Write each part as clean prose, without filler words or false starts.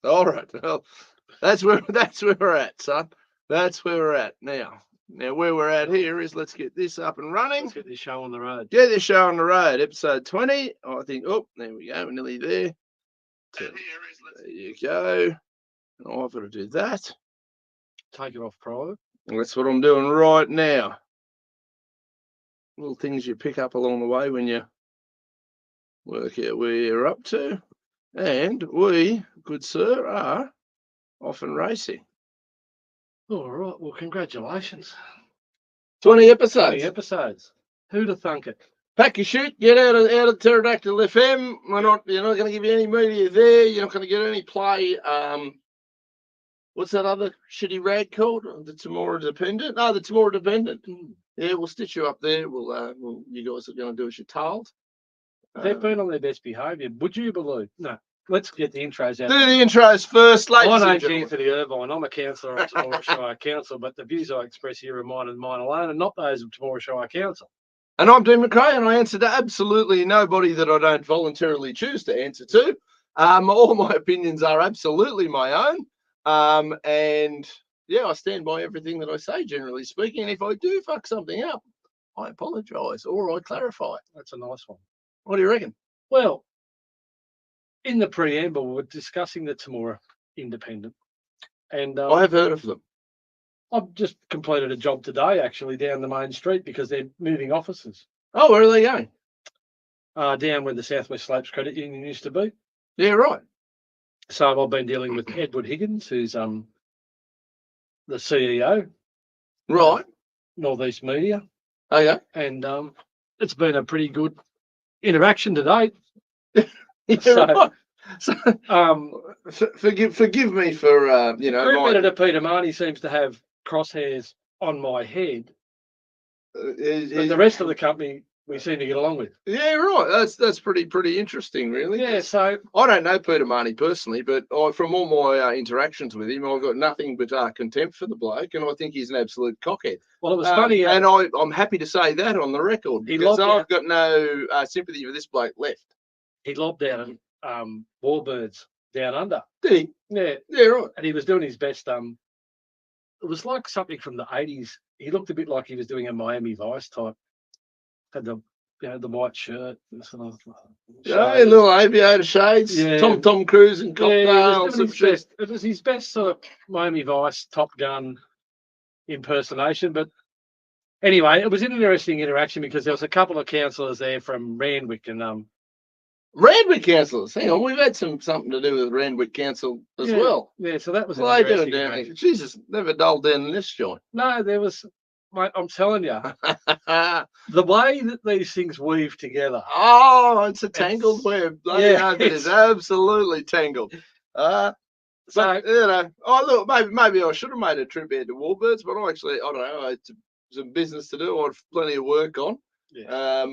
All right. Well, that's where we're at, son. That's where we're at now. Now, where we're at here is let's get this up and running. Let's get this show on the road. Get this show on the road. Episode 20. I think. Oh, there we go. We're nearly there. There you go. Oh, I've got to do that. Take it off private. That's what I'm doing right now. Little things you pick up along the way when you work out where you're up to. And we, good sir, are off and racing. All right. Well, congratulations. 20 episodes. 20 episodes. Who'd have thunk it? Pack your shit, get out of Pterodactyl FM. You're not going to give you any media there. You're not going to get any play. What's that other shitty rag called? The Tomorrow Dependent? No, the Tomorrow Dependent. Yeah, we'll stitch you up there. We'll you guys are going to do as you're told. They've been on their best behaviour. Would you believe? No. Let's get the intros out. Do the intros first, ladies My and name's gentlemen. Anthony Irvine. I'm a councillor of Tomorrow Shire Council, but the views I express here are mine and mine alone, and not those of Tomorrow Shire Council. And I'm Dean McRae, and I answer to absolutely nobody that I don't voluntarily choose to answer to. All my opinions are absolutely my own. And yeah, I stand by everything that I say, generally speaking. And if I do fuck something up, I apologise or I clarify. That's a nice one. What do you reckon? Well, in the preamble, we're discussing the Temora Independent. And I have heard of them. I've just completed a job today, actually, down the main street because they're moving offices. Oh, where are they going? Down where the Southwest Slopes Credit Union used to be. Yeah, right. So I've been dealing with Edward Higgins, who's the CEO. Right. Northeast Media. Okay. And it's been a pretty good interaction to date. Yeah, So, right. So, forgive me for Group editor Peter Marnie seems to have crosshairs on my head, but the rest of the company we seem to get along with. Yeah, right. That's pretty interesting, really. Yeah. So I don't know Peter Marnie personally, but from all my interactions with him, I've got nothing but contempt for the bloke, and I think he's an absolute cockhead. Well, it was funny, and I'm happy to say that on the record because I've got no sympathy for this bloke left. He lobbed out Warbirds Down Under. Did he? Yeah. Yeah, right. And he was doing his best. It was like something from the 80s. He looked a bit like he was doing a Miami Vice type. Had the white shirt. Yeah, little aviator shades. Yeah. Tom Cruise and cocktails. It was his best sort of Miami Vice Top Gun impersonation. But anyway, it was an interesting interaction because there was a couple of councillors there from Randwick and Randwick councillors. Hang on, we've had something to do with Randwick Council as well. Yeah, so that was well, they did it down here. Jesus, never dulled down in this joint. No, there was, mate, I'm telling you, the way that these things weave together. Oh, it's a tangled web. It is absolutely tangled. But look, maybe I should have made a trip out to Warbirds, but I don't know, I had some business to do. I had plenty of work on. Yeah.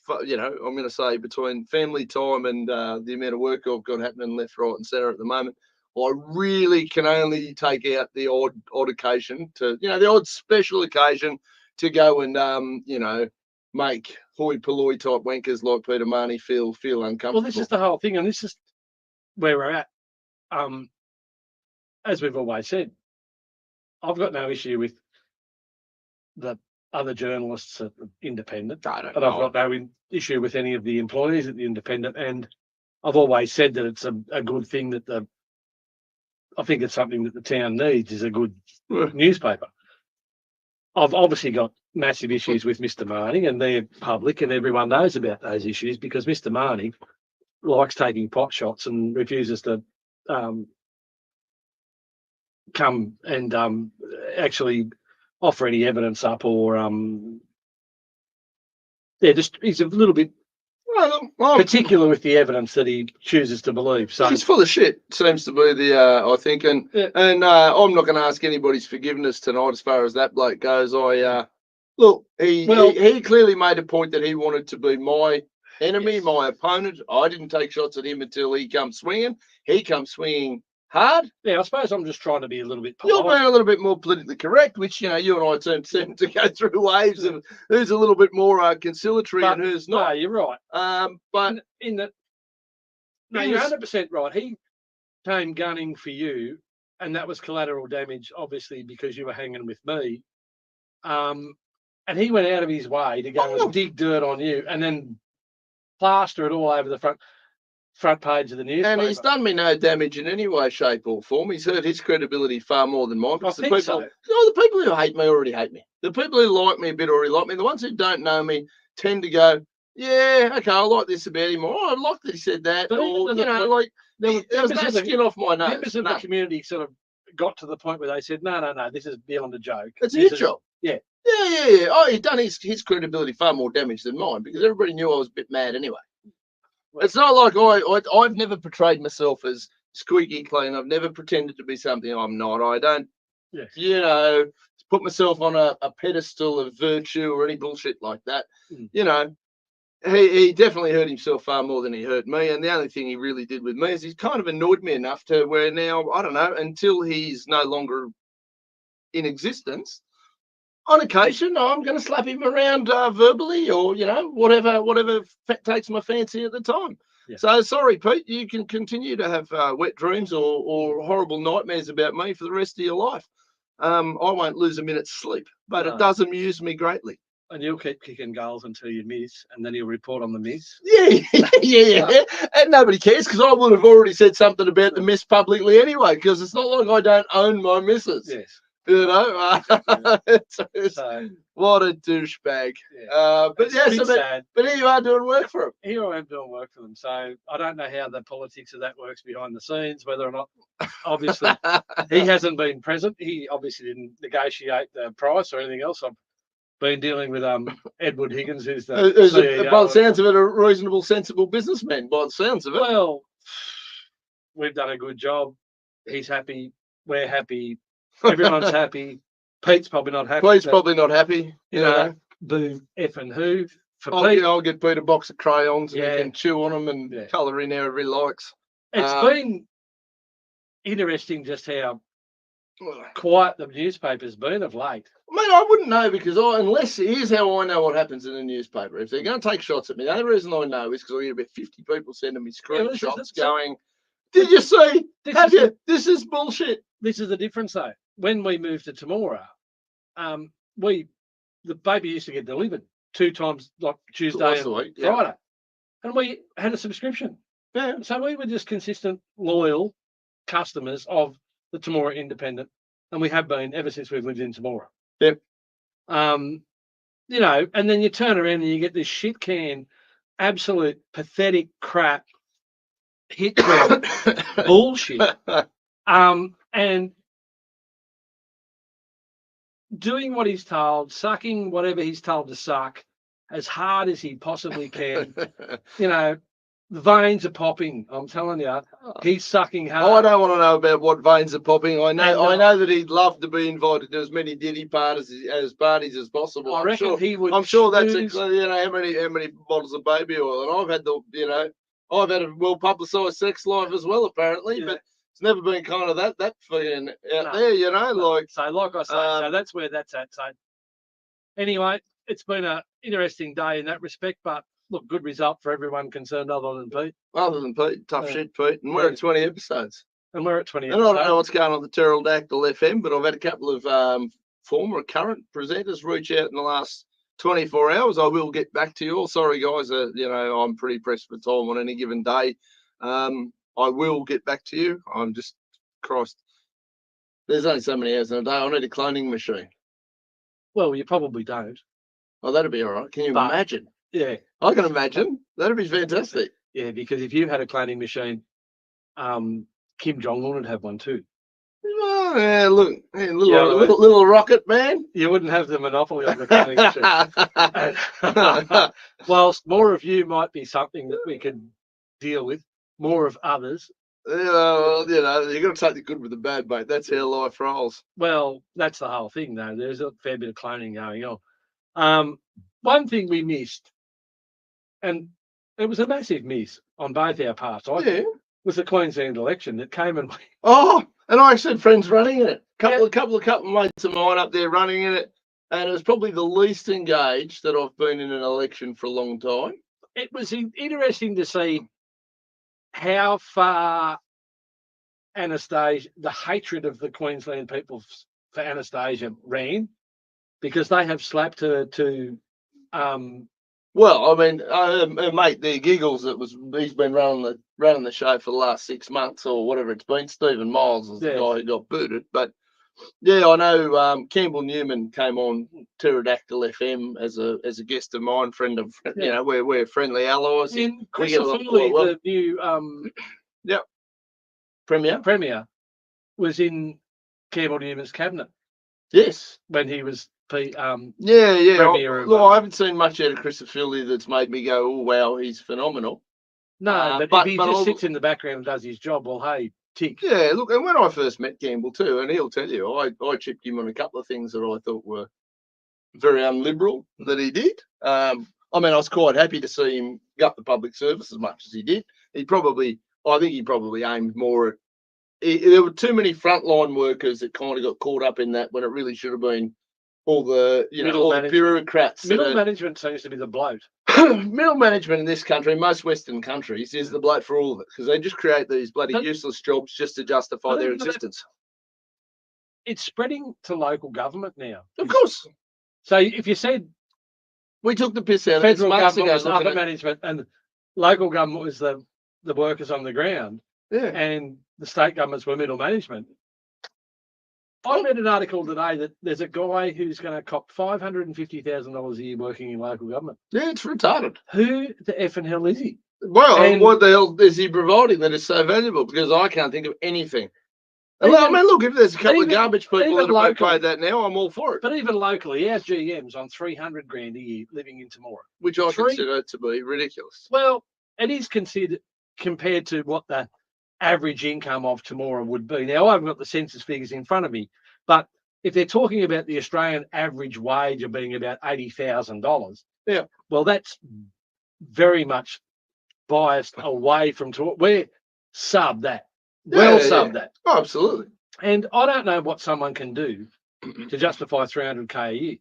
I'm going to say between family time and the amount of work I've got happening left, right, and centre at the moment, I really can only take out the odd occasion to, the odd special occasion to go and, make hoi polloi type wankers like Peter Marnie feel uncomfortable. Well, this is the whole thing, and this is where we're at. As we've always said, I've got no issue with the other journalists at the Independent. I've got no issue with any of the employees at the Independent, and I've always said that it's a good thing that I think it's something that the town needs is a good newspaper. I've obviously got massive issues with Mr. Marnie, and they're public, and everyone knows about those issues because Mr. Marnie likes taking pot shots and refuses to come and actually offer any evidence up or he's a little bit particular with the evidence that he chooses to believe. So he's full of shit, seems to be the I think, and I'm not going to ask anybody's forgiveness tonight as far as that bloke goes. He clearly made a point that he wanted to be my enemy, my opponent. I didn't take shots at him until he comes swinging. He comes swinging hard. Yeah, I suppose I'm just trying to be a little bit polite. You're being a little bit more politically correct, which, you and I seem to go through waves of who's a little bit more conciliatory and who's not. No, you're right. But you're 100% right. came gunning for you, and that was collateral damage, obviously, because you were hanging with me. And he went out of his way to go and dig dirt on you, and then plaster it all over the front page of the newspaper. And he's done me no damage in any way, shape, or form. He's hurt his credibility far more than mine. I think so. The people who hate me already hate me. The people who like me a bit already like me. The ones who don't know me tend to go, yeah, okay, I like this about him. Oh, I like that he said that. But or, even you know, like, there was no skin off my nose. Members of the community sort of got to the point where they said, no, this is beyond a joke. It's his job. Yeah. Yeah. Oh, he'd done his credibility far more damage than mine because everybody knew I was a bit mad anyway. Well, it's not like I've never portrayed myself as squeaky clean. I've never pretended to be something I'm not. I don't, you know, put myself on a pedestal of virtue or any bullshit like that. You know, he definitely hurt himself far more than he hurt me. And the only thing he really did with me is he's kind of annoyed me enough to where now, I don't know, until he's no longer in existence, on occasion, I'm going to slap him around verbally or, you know, whatever takes my fancy at the time. Yeah. So, sorry, Pete, you can continue to have wet dreams or horrible nightmares about me for the rest of your life. I won't lose a minute's sleep, but it does amuse me greatly. And you'll keep kicking goals until you miss, and then you'll report on the miss. Yeah. And nobody cares because I would have already said something about the miss publicly anyway because it's not like I don't own my misses. Yes. You know, what a douchebag. Yeah. But here you are doing work for him. Here I am doing work for them. So I don't know how the politics of that works behind the scenes, whether or not, obviously, he hasn't been present. He obviously didn't negotiate the price or anything else. I've been dealing with Edward Higgins, who's the CEO. By the sounds of it, a reasonable, sensible businessman, by the sounds of it. Well, we've done a good job. He's happy. We're happy. Everyone's happy. Pete's probably not happy. Pete's probably not happy. You know, boom, F and who. For Pete, I'll get Pete a box of crayons and he can chew on them and colour in however he likes. It's been interesting just how quiet the newspaper's been of late. I mean, I wouldn't know because here's how I know what happens in a newspaper. If they're going to take shots at me, the only reason I know is because I get about 50 people sending me screenshots going, did you see? This is bullshit. This is the difference, though. When we moved to Temora, the baby used to get delivered 2 times, like Tuesday and Friday, and we had a subscription. Yeah. So we were just consistent, loyal customers of the Temora Independent, and we have been ever since we've lived in Temora. Yep. You know, and then you turn around and you get this shit can, absolute pathetic crap, hit bullshit. And doing what he's told, sucking whatever he's told to suck as hard as he possibly can. You know, the veins are popping. I'm telling you, he's sucking hard. I don't want to know about what veins are popping. I know that he'd love to be invited to as many Diddy parties as possible. I reckon he would. I'm sure that's how many bottles of baby oil, and I've had a well publicised sex life as well, apparently, but it's never been kind of that feeling out there, you know. Like I say, so that's where that's at. So anyway, it's been an interesting day in that respect, but look, good result for everyone concerned other than Pete. Other than Pete, tough shit, Pete. And we're at 20 episodes. And we're at 20 episodes. And I don't know what's going on with the Pterodactyl FM, but I've had a couple of former current presenters reach out in the last 24 hours. I will get back to you all. Sorry, guys. I'm pretty pressed for time on any given day. I will get back to you. I'm just, Christ, there's only so many hours in a day. I need a cloning machine. Well, you probably don't. Oh, that'd be all right. Can you imagine? Yeah. I can imagine. That'd be fantastic. Yeah, because if you had a cloning machine, Kim Jong-un would have one too. Oh, yeah, look, little rocket man. You wouldn't have the monopoly on the cloning machine. Whilst more of you might be something that we could deal with, more of others. You've got to take the good with the bad, mate. That's how life rolls. Well, that's the whole thing, though. There's a fair bit of cloning going on. One thing we missed, and it was a massive miss on both our parts, was the Queensland election that came and went. Oh, and I actually had friends running in it. Couple of mates of mine up there running in it, and it was probably the least engaged that I've been in an election for a long time. It was interesting to see how far Anastasia, the hatred of the Queensland people for Anastasia ran, because they have slapped her to. Well, I mean, her mate there, Giggles, he's been running the show for the last 6 months or whatever it's been. Stephen Miles is the guy who got booted, but yeah, I know Campbell Newman came on Pterodactyl FM as a guest of mine, friend of we're friendly allies. And Chris O'Feely, the new Premier, was in Campbell Newman's cabinet. Yes, when he was Premier. I haven't seen much out of Chris O'Feely that's made me go, oh wow, he's phenomenal. No, but if he just sits in the background and does his job, well, hey, tick. Yeah, look, and when I first met Campbell too, and he'll tell you, I chipped him on a couple of things that I thought were very unliberal that he did. I mean, I was quite happy to see him gut the public service as much as he did. I think he probably aimed more at. There were too many frontline workers that kind of got caught up in that when it really should have been all the the bureaucrats. Middle management seems to be the bloat. Middle management in this country, most Western countries, is the bloat for all of it, because they just create these bloody useless jobs just to justify their existence. It's spreading to local government now. Of course. So if you said we took the piss out of federal government was upper management and local government was the workers on the ground, and the state governments were middle management. I read an article today that there's a guy who's going to cop $550,000 a year working in local government. Yeah, it's retarded. Who the effing hell is he? Well, what the hell is he providing that is so valuable? Because I can't think of anything. I mean, look, if there's a couple of garbage people that have paid that now, I'm all for it. But even locally, our GM's on $300,000 a year living in Temora, which I consider to be ridiculous. Well, it is considered compared to what the average income of Temora would be. Now, I haven't got the census figures in front of me, but if they're talking about the Australian average wage of being about $80,000, well, that's very much biased away from Temora. We're sub that. That. Oh, absolutely. And I don't know what someone can do to justify $300,000 a year.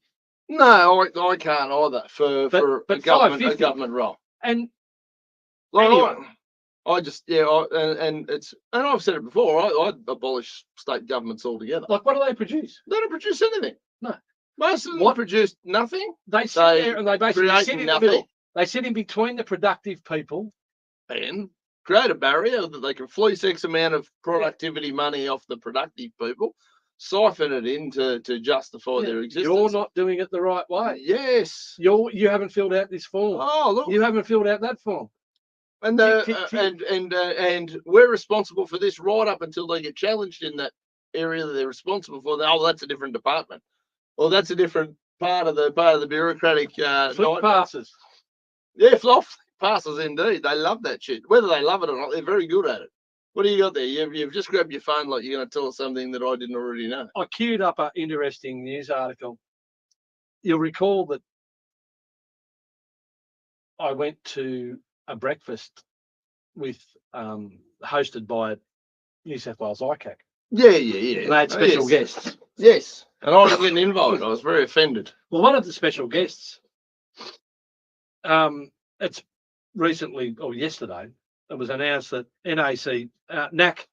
No, I can't either for a government role. And like, and I've said it before. I'd abolish state governments altogether. Like, what do they produce? They don't produce anything. No, most of them produce nothing. They sit there and they basically sit in the middle. They sit in between the productive people and create a barrier that they can fleece X amount of productivity money off the productive people, siphon it in to justify their existence. You're not doing it the right way. Yes. You haven't filled out this form. Oh, look. You haven't filled out that form. And and we're responsible for this right up until they get challenged in that area that they're responsible for. Oh, that's a different department. Or that's a different part of the bureaucratic flick passes. Yeah, passes indeed. They love that shit. Whether they love it or not, they're very good at it. What do you got there? You've just grabbed your phone like you're going to tell us something that I didn't already know. I queued up an interesting news article. You'll recall that I went to a breakfast hosted by New South Wales ICAC. Yeah. And they had special guests. Yes. And I didn't get invited. I was very offended. Well, one of the special guests, it's recently or yesterday, it was announced that NAC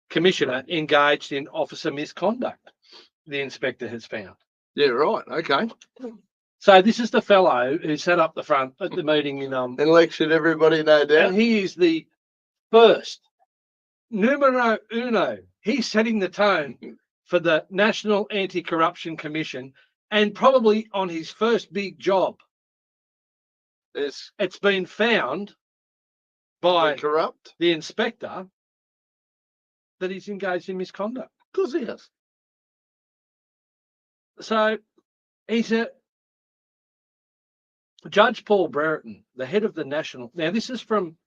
Commissioner engaged in officer misconduct, the inspector has found. Yeah, right. Okay. So this is the fellow who sat up the front at the meeting in and lectured everybody, no doubt. And he is the first, numero uno. He's setting the tone for the National Anti-Corruption Commission, and probably on his first big job. It's been found by corrupt the inspector that he's engaged in misconduct. Of course he has. So he's Judge Paul Brereton, the head of the National. Now, this is from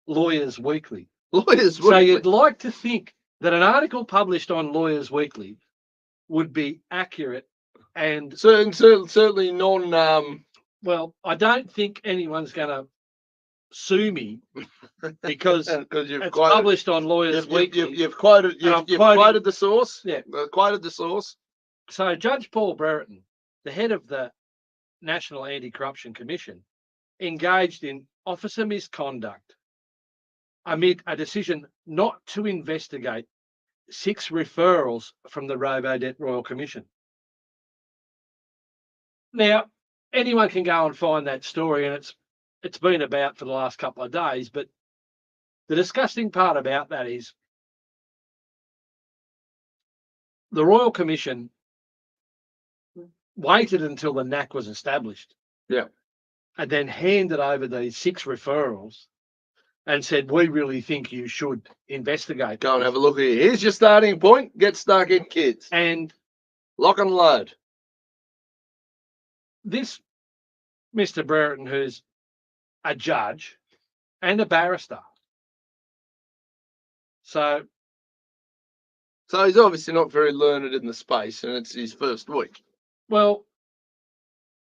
Lawyers Weekly. So you'd like to think that an article published on Lawyers Weekly would be accurate and certainly non. Well, I don't think anyone's going to sue me because it's published on Lawyers Weekly. You've quoted the source. Yeah, quoted the source. So Judge Paul Brereton, the head of the National Anti-Corruption Commission, engaged in officer misconduct amid a decision not to investigate 6 referrals from the Robo-Debt Royal Commission. Now, anyone can go and find that story, and it's been about for the last couple of days, but the disgusting part about that is the Royal Commission waited until the NAC was established. Yeah. And then handed over these 6 referrals and said, we really think you should investigate. Go and have a look here. Here's your starting point. Get stuck in, kids. And lock and load. This Mr. Brereton, who's a judge and a barrister. So he's obviously not very learned in the space, and it's his first week. Well,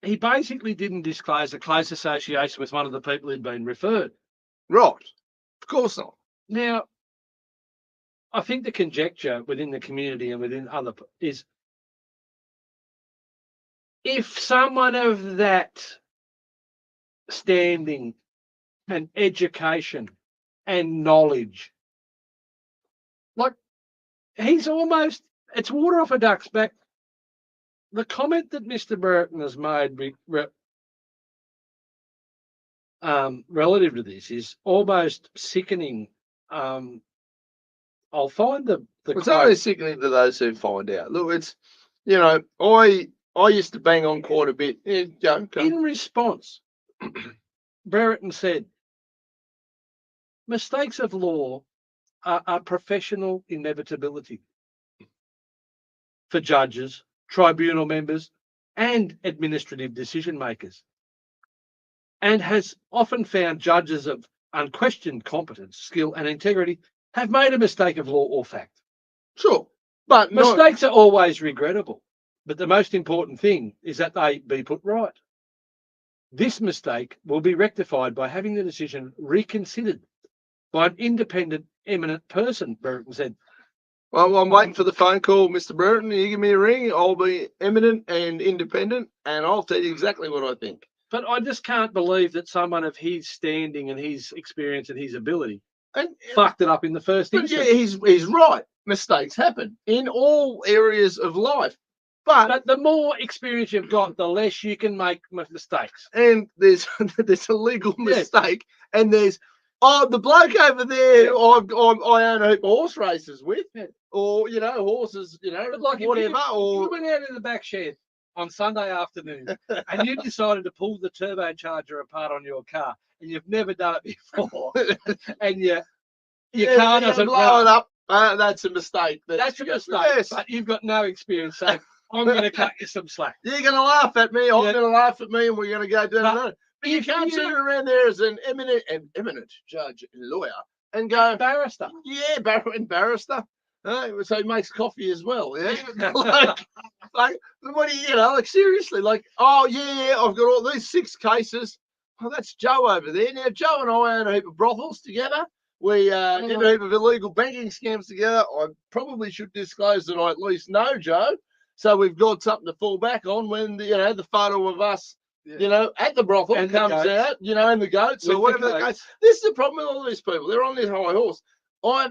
he basically didn't disclose a close association with one of the people who'd been referred. Right. Of course not. Now, I think the conjecture within the community and within other is if someone of that standing and education and knowledge, like he's almost, it's water off a duck's back. The comment that Mr. Brereton has made relative to this is almost sickening. I'll find the it's only sickening to those who find out. Look, it's, you know, I used to bang on quite a bit. Yeah, go. In response, Brereton said, mistakes of law are a professional inevitability for judges, tribunal members, and administrative decision makers, and has often found judges of unquestioned competence, skill, and integrity have made a mistake of law or fact. Sure, but mistakes are always regrettable, but the most important thing is that they be put right. This mistake will be rectified by having the decision reconsidered by an independent, eminent person, Brereton said. Well, I'm waiting for the phone call, Mr. Brereton. You give me a ring, I'll be eminent and independent, and I'll tell you exactly what I think. But I just can't believe that someone of his standing and his experience and his ability fucked it up in the first instance. Yeah, he's right. Mistakes happen in all areas of life. But the more experience you've got, the less you can make mistakes. And there's a legal mistake, and there's the bloke over there who I own a heap of horse races with, or horses, but like whatever. If you went out in the back shed on Sunday afternoon and you decided to pull the turbocharger apart on your car, and you've never done it before, and your car doesn't blow it up, that's a mistake. That's a mistake. Yes. But you've got no experience, so I'm going to cut you some slack. You're going to laugh at me. I'm going to laugh at me, and we're going to go down another. But you can't sit around there as an eminent judge and lawyer and go barrister. Yeah, barrister. So he makes coffee as well. Yeah, like what do you like seriously? Like, oh yeah, I've got all these 6 cases. Well, that's Joe over there. Now Joe and I own a heap of brothels together. We did a heap of illegal banking scams together. I probably should disclose that I at least know Joe. So we've got something to fall back on when the photo of us, at the brothel and comes out, and the goats or whatever the case. This is the problem with all these people. They're on this high horse. I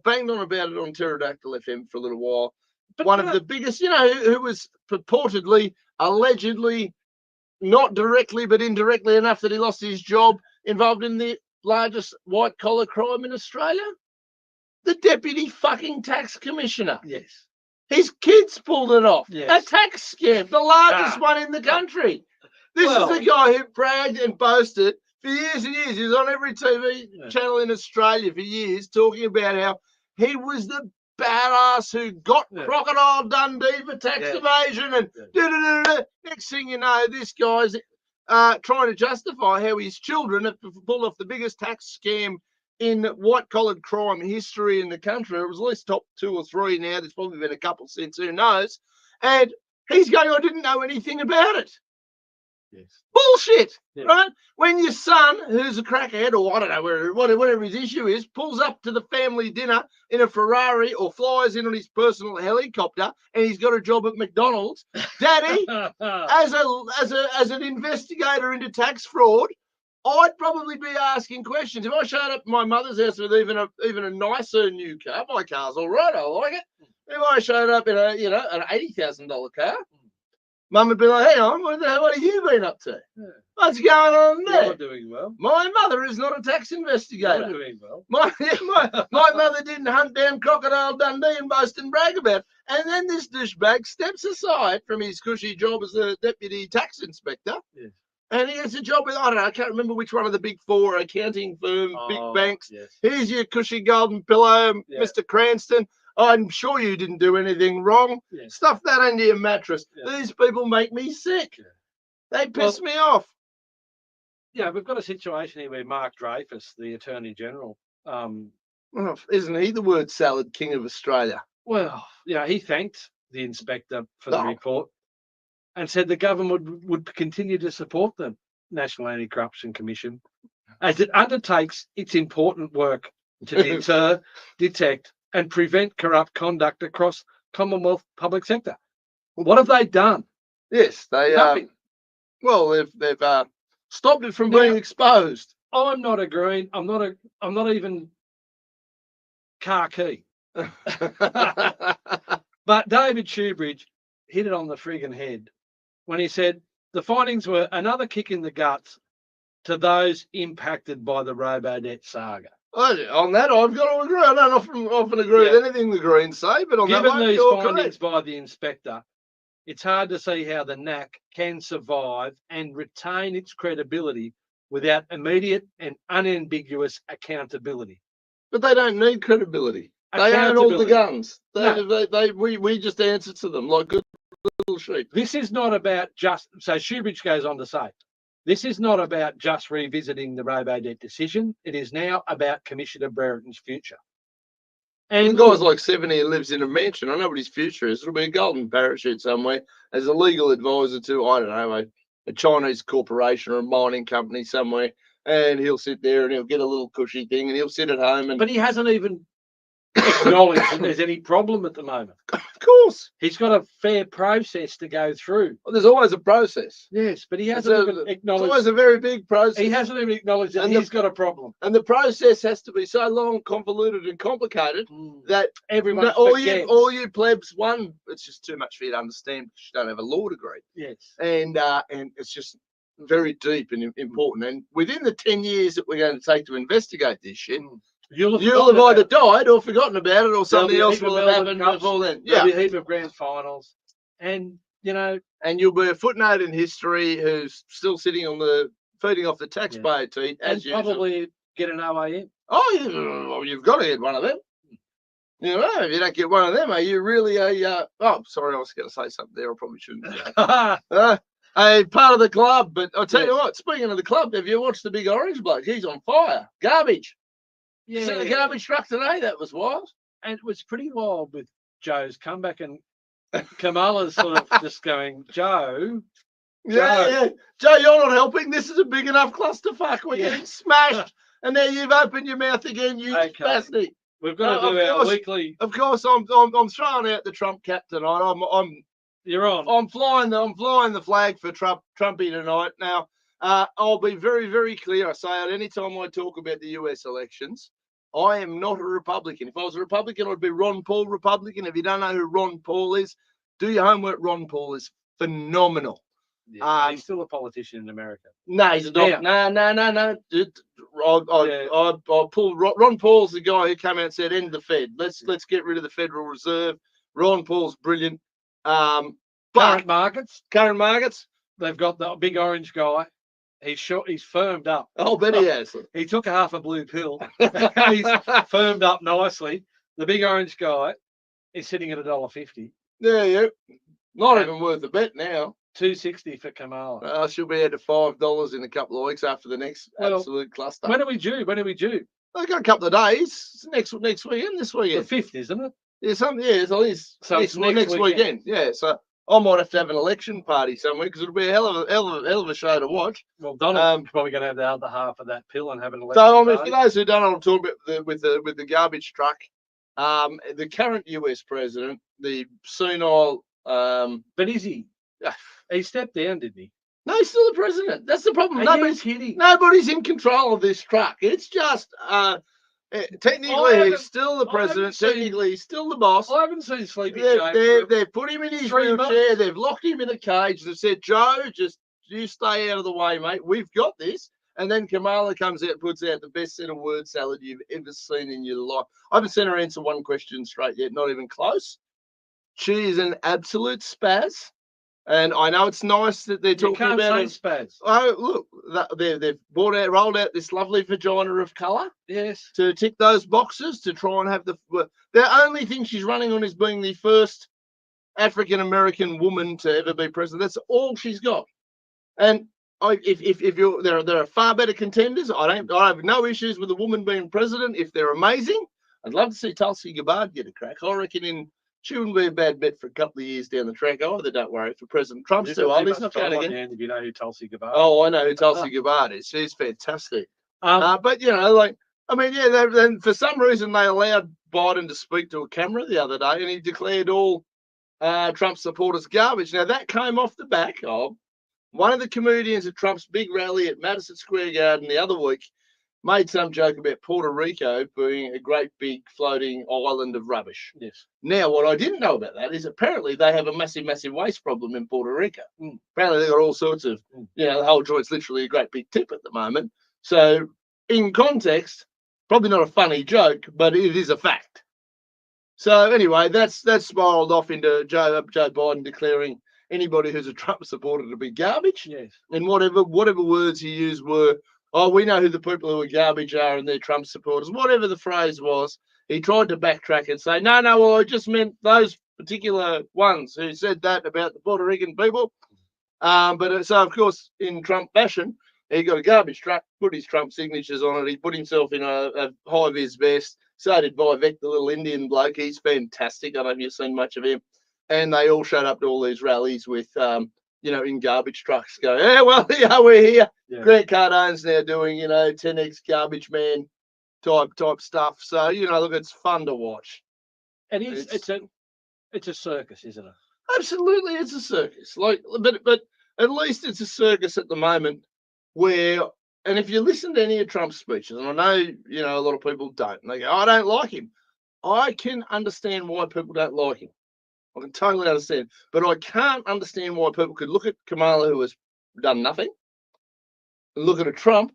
banged on about it on Pterodactyl FM for a little while. But one of the biggest, who was purportedly, allegedly, not directly but indirectly enough that he lost his job, involved in the largest white collar crime in Australia, the deputy fucking tax commissioner. Yes. His kids pulled it off. Yes. A tax scam, the largest one in the country. This is the guy who bragged and boasted for years and years. He was on every TV channel in Australia for years talking about how he was the badass who got Crocodile Dundee for tax evasion and Next thing you know, this guy's trying to justify how his children have pulled off the biggest tax scam in white-collared crime history in the country. It was at least top 2 or 3 now. There's probably been a couple since, who knows? And he's going, I didn't know anything about it. Yes. Bullshit, right? When your son, who's a crackhead, or I don't know, whatever his issue is, pulls up to the family dinner in a Ferrari or flies in on his personal helicopter and he's got a job at McDonald's, Daddy, as an investigator into tax fraud, I'd probably be asking questions. If I showed up at my mother's house with even a nicer new car, my car's all right, I like it. If I showed up in an $80,000 car, Mum would be like, "Hang on, what have you been up to? Yeah. What's going on there?" You're doing well. My mother is not a tax investigator. You're doing well. My mother didn't hunt down Crocodile Dundee and boast and brag about it. And then this douchebag steps aside from his cushy job as a deputy tax inspector. Yes. And he gets a job with, I don't know, I can't remember which one of the big four accounting firm, big banks. Yes. Here's your cushy golden pillow, Yeah. Mr. Cranston. I'm sure you didn't do anything wrong. Yeah. Stuff that under your mattress. Yeah. These people make me sick. Yeah. They piss me off. Yeah, we've got a situation here where Mark Dreyfus, the Attorney General, isn't he the word salad king of Australia? Well, he thanked the inspector for the report and said the government would continue to support the National Anti-Corruption Commission as it undertakes its important work to deter, detect and prevent corrupt conduct across Commonwealth public sector. What have they done? Yes, they Nothing. Well, they've stopped it from being exposed. I'm not agreeing. I'm not even khaki. But David Shoebridge hit it on the friggin' head when he said the findings were another kick in the guts to those impacted by the Robodebt saga. On that, I've got to agree. I don't often agree with anything the Greens say, but on that one, these you're findings correct. by the inspector, it's hard to see how the NAC can survive and retain its credibility without immediate and unambiguous accountability. But they don't need credibility. They own all the guns. We just answer to them like good little sheep. This is not about just, so Shoebridge goes on to say, this is not about just revisiting the Robodebt decision. It is now about Commissioner Brereton's future. And the guy's like 70 and lives in a mansion. I know what his future is. It'll be a golden parachute somewhere as a legal advisor to, I don't know, a Chinese corporation or a mining company somewhere. And he'll sit there and he'll get a little cushy thing and he'll sit at home. But he hasn't even acknowledged that there's any problem at the moment. Of course. He's got a fair process to go through. Well, there's always a process. Yes, but he hasn't even acknowledged. It's always a very big process. He hasn't even acknowledged that he's got a problem. And the process has to be so long, convoluted and complicated that everyone all you plebs, one, it's just too much for you to understand because you don't have a law degree. Yes. And it's just very deep and important. And within the 10 years that we're going to take to investigate this shit, you'll have either died or forgotten about it, or something else will have happened before then. There'll be a heap of grand finals, and and you'll be a footnote in history who's still sitting on feeding off the taxpayer teat as usual. Probably get an OAM. Oh, you've got to get one of them. If you don't get one of them, are you really a? Oh, sorry, I was going to say something there. I probably shouldn't. A part of the club, but I'll tell you what. Speaking of the club, have you watched the big orange bloke? He's on fire. Garbage. Yeah, see the garbage truck today. That was wild, and it was pretty wild with Joe's comeback and Kamala's sort of just going, Joe. Yeah, Joe, you're not helping. This is a big enough clusterfuck. We're getting smashed, and now you've opened your mouth again. You spastic. We've got to do our weekly. Of course, I'm throwing out the Trump cap tonight. You're on. I'm flying the flag for Trumpy tonight. Now, I'll be very, very clear. I say it any time I talk about the US elections. I am not a Republican. If I was a Republican, I'd be Ron Paul Republican. If you don't know who Ron Paul is, do your homework. Ron Paul is phenomenal. Yeah, he's still a politician in America. No, he's not. No. I'll pull. Ron Paul's the guy who came out and said, "End the Fed. Let's get rid of the Federal Reserve." Ron Paul's brilliant. Current markets. They've got the big orange guy. He's firmed up. I'll bet he has. He took a half a blue pill. He's firmed up nicely. The big orange guy is sitting at $1.50. Yeah. Not even worth a bet now. $2.60 for Kamala. She'll be at $5 in a couple of weeks after the next absolute cluster. When are we due? They've got a couple of days. Next weekend, this weekend. The 5th, isn't it? Yeah, it's next weekend. Yeah, so I might have to have an election party somewhere because it'll be a hell of a show to watch. Well, Donald's probably going to have the other half of that pill and have an election party. So, for those who don't know, I'm talking about with the garbage truck. The current US president, the senile. But is he? He stepped down, didn't he? No, he's still the president. That's the problem. Are you kidding? Nobody's in control of this truck. It's just technically he's still the president. Technically he's still the boss. I haven't seen Sleepy Joe. They've put him in his wheelchair. They've locked him in a cage. They've said, Joe, just you stay out of the way, mate. We've got this. And then Kamala comes out and puts out the best set of word salad you've ever seen in your life. I haven't seen her answer one question straight yet, not even close. She is an absolute spaz. And I know it's nice that they're talking about it. Spaz. Oh, look, they've rolled out this lovely vagina of colour. Yes. To tick those boxes, to try and have the only thing she's running on is being the first African-American woman to ever be president. That's all she's got. And if you're there are far better contenders. I have no issues with a woman being president if they're amazing. I'd love to see Tulsi Gabbard get a crack. I reckon she wouldn't be a bad bet for a couple of years down the track either. Don't worry for President Trump's too old. He's not going again. If you know who Tulsi Gabbard. Oh, I know who Tulsi Gabbard is. She's fantastic. But then for some reason they allowed Biden to speak to a camera the other day, and he declared all Trump supporters garbage. Now that came off the back of one of the comedians at Trump's big rally at Madison Square Garden the other week made some joke about Puerto Rico being a great big floating island of rubbish. Yes. Now, what I didn't know about that is apparently they have a massive, massive waste problem in Puerto Rico. Apparently they've got all sorts of, the whole joint's literally a great big tip at the moment. So in context, probably not a funny joke, but it is a fact. So anyway, that's spiraled off into Joe Biden declaring anybody who's a Trump supporter to be garbage. Yes. And whatever words he used were, oh, we know who the people who are garbage are and they're Trump supporters. Whatever the phrase was, he tried to backtrack and say, no, well, I just meant those particular ones who said that about the Puerto Rican people. So, of course, in Trump fashion, he got a garbage truck, put his Trump signatures on it. He put himself in a high-vis vest. So did Vivek, the little Indian bloke. He's fantastic. I don't know if you've seen much of him. And they all showed up to all these rallies with, in garbage trucks going, yeah, well, we're here. Yeah. Grant Cardone's now doing, 10X garbage man type stuff. So, look, it's fun to watch. It is. It's a circus, isn't it? Absolutely, it's a circus. But at least it's a circus at the moment where, and if you listen to any of Trump's speeches, and I know, a lot of people don't, and they go, I don't like him. I can understand why people don't like him. I can totally understand. But I can't understand why people could look at Kamala, who has done nothing, and look at a Trump,